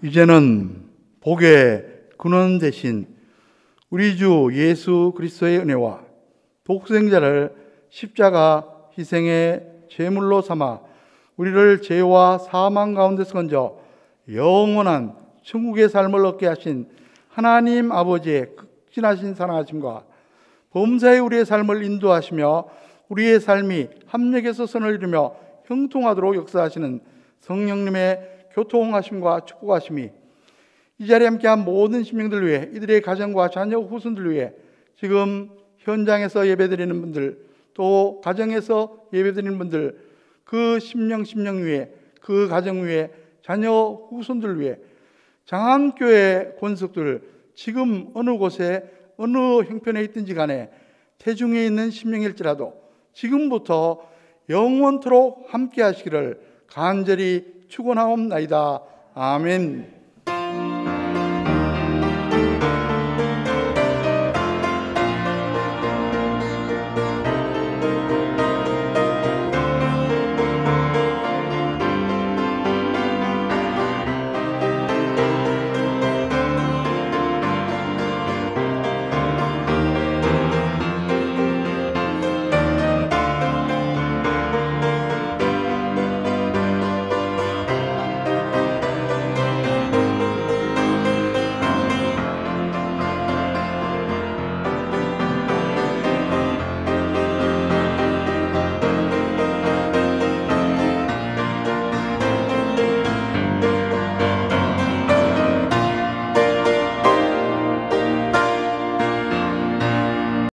이제는 복의 근원 대신 우리 주 예수 그리스도의 은혜와 독생자를 십자가 희생의 제물로 삼아 우리를 죄와 사망 가운데서 건져 영원한 천국의 삶을 얻게 하신 하나님 아버지의 극진하신 사랑하심과 범사에 우리의 삶을 인도하시며 우리의 삶이 합력해서 선을 이루며 형통하도록 역사하시는 성령님의 교통하심과 축복하심이 이 자리에 함께한 모든 신명들 위해, 이들의 가정과 자녀 후손들 위해, 지금 현장에서 예배드리는 분들, 또 가정에서 예배드리는 분들, 그 심령 위에, 그 가정 위에, 자녀 후손들 위해, 장안교회 권속들 지금 어느 곳에 어느 형편에 있든지 간에 태중에 있는 심령일지라도 지금부터 영원토록 함께 하시기를 간절히 축원하옵나이다. 아멘.